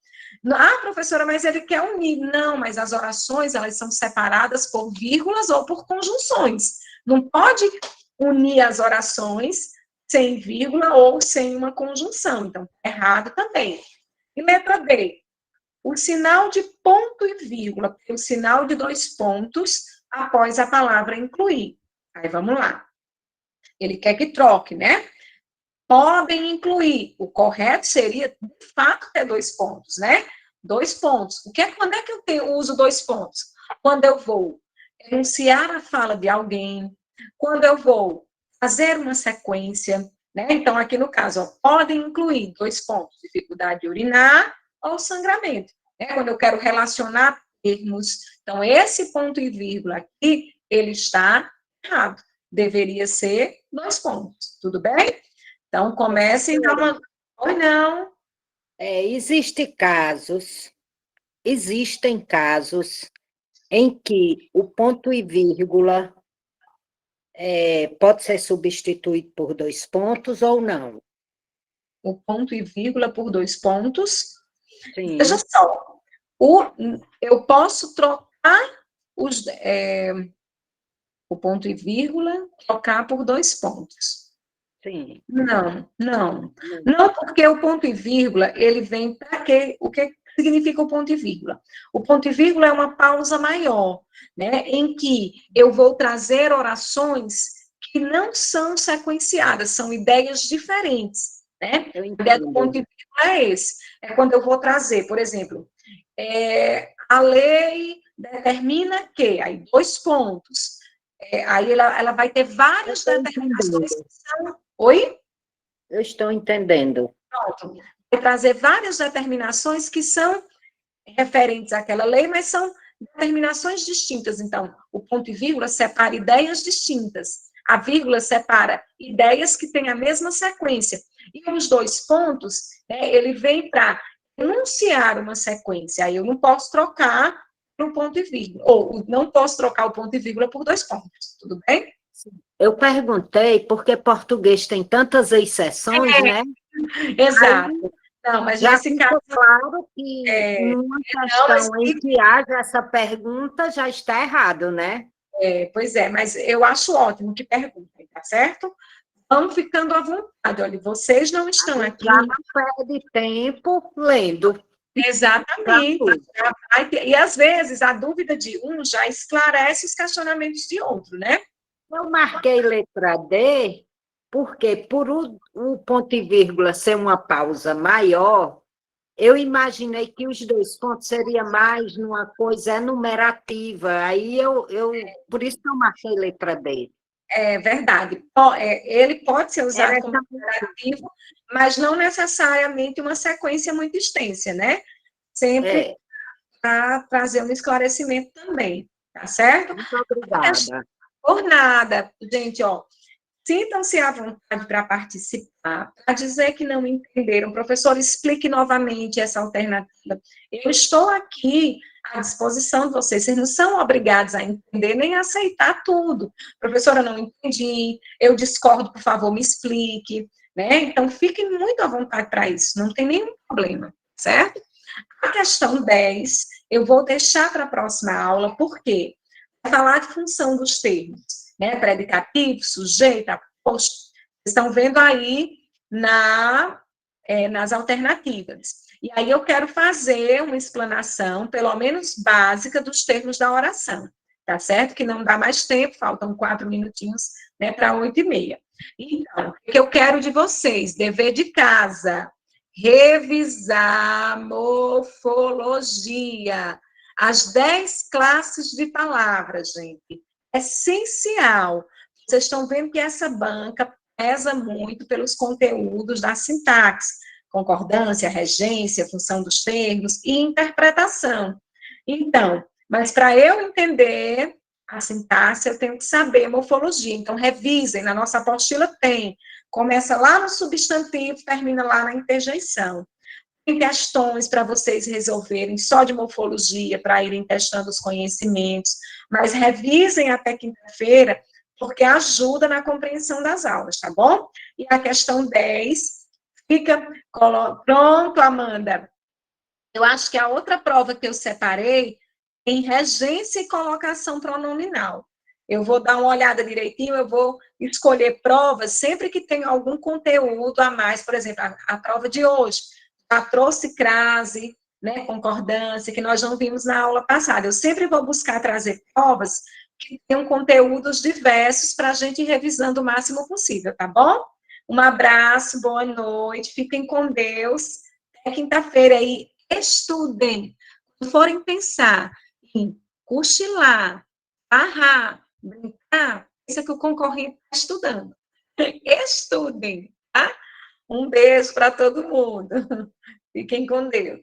Ah, professora, mas ele quer unir. Não, mas as orações, elas são separadas por vírgulas ou por conjunções. Não pode unir as orações sem vírgula ou sem uma conjunção. Então, errado também. E letra B. O sinal de ponto e vírgula, o sinal de dois pontos após a palavra incluir. Aí, vamos lá. Ele quer que troque, né? Podem incluir. O correto seria, de fato, ter dois pontos, né? Dois pontos. Quando é que eu uso dois pontos? Quando eu vou enunciar a fala de alguém, quando eu vou fazer uma sequência, né? Então, aqui no caso, ó, podem incluir 2 pontos, dificuldade de urinar ou sangramento, né? Quando eu quero relacionar termos. Então, esse ponto e vírgula aqui, ele está errado. Deveria ser 2 pontos, tudo bem? Então, comecem a dar uma... Ou não. Existem casos em que o ponto e vírgula pode ser substituído por 2 pontos ou não. O ponto e vírgula por 2 pontos. Sim. Veja só, eu posso trocar o ponto e vírgula, trocar por 2 pontos. Sim. Não, porque o ponto e vírgula, ele vem para quê? O que significa o ponto e vírgula? O ponto e vírgula é uma pausa maior, né, em que eu vou trazer orações que não são sequenciadas, são ideias diferentes, né? A ideia do ponto e vírgula é esse, é quando eu vou trazer, por exemplo, a lei determina que, aí 2 pontos, aí ela vai ter várias determinações que são... Oi? Eu estou entendendo. Pronto. Vai trazer várias determinações que são referentes àquela lei, mas são determinações distintas. Então, o ponto e vírgula separa ideias distintas. A vírgula separa ideias que têm a mesma sequência. E os 2 pontos, né, ele vem para enunciar uma sequência. Aí eu não posso trocar por um ponto e vírgula. Ou não posso trocar o ponto e vírgula por 2 pontos. Tudo bem? Eu perguntei porque português tem tantas exceções, né? Exato. Aí, não, mas já nesse ficou caso... claro que numa questão em que haja essa pergunta, já está errado, né? Pois é, mas eu acho ótimo que perguntem, tá certo? Vamos ficando à vontade, olha, vocês não estão aqui... Já não perde tempo lendo. Exatamente. E, às vezes, a dúvida de um já esclarece os questionamentos de outro, né? Eu marquei letra D, porque por o ponto e vírgula ser uma pausa maior, eu imaginei que os 2 pontos seria mais numa coisa enumerativa. Aí por isso que eu marquei letra D. É verdade. Ele pode ser usado como comparativo, mas não necessariamente uma sequência muito extensa, né? Sempre para trazer um esclarecimento também, tá certo? Muito obrigada. Por nada, gente, ó. Sintam-se à vontade para participar, para dizer que não entenderam. Professor, explique novamente essa alternativa. Eu estou aqui à disposição de vocês. Vocês não são obrigados a entender nem a aceitar tudo. Professora, não entendi. Eu discordo, por favor, me explique. Né? Então, fiquem muito à vontade para isso. Não tem nenhum problema, certo? A questão 10, eu vou deixar para a próxima aula, por quê? Vai falar de função dos termos. Né, predicativo, sujeito, aposto, estão vendo aí nas alternativas. E aí eu quero fazer uma explanação, pelo menos básica, dos termos da oração, tá certo? Que não dá mais tempo, faltam 4 minutinhos, né, para 8h30. Então, o que eu quero de vocês? Dever de casa, revisar morfologia, as 10 classes de palavras, gente. Essencial. Vocês estão vendo que essa banca pesa muito pelos conteúdos da sintaxe, concordância, regência, função dos termos e interpretação. Então, mas para eu entender a sintaxe, eu tenho que saber morfologia. Então, revisem, na nossa apostila tem. Começa lá no substantivo, termina lá na interjeição. Tem questões para vocês resolverem só de morfologia, para irem testando os conhecimentos, mas revisem até quinta-feira, porque ajuda na compreensão das aulas, tá bom? E a questão 10 fica pronto, Amanda. Eu acho que a outra prova que eu separei em regência e colocação pronominal. Eu vou dar uma olhada direitinho, eu vou escolher provas sempre que tem algum conteúdo a mais, por exemplo, a prova de hoje já trouxe crase, né, concordância, que nós não vimos na aula passada. Eu sempre vou buscar trazer provas que tenham conteúdos diversos para a gente ir revisando o máximo possível, tá bom? Um abraço, boa noite, fiquem com Deus. Até quinta-feira aí, estudem. Quando forem pensar em cochilar, barrar, brincar, pensa que o concorrente está estudando, Estudem, tá? Um beijo para todo mundo. Fiquem com Deus.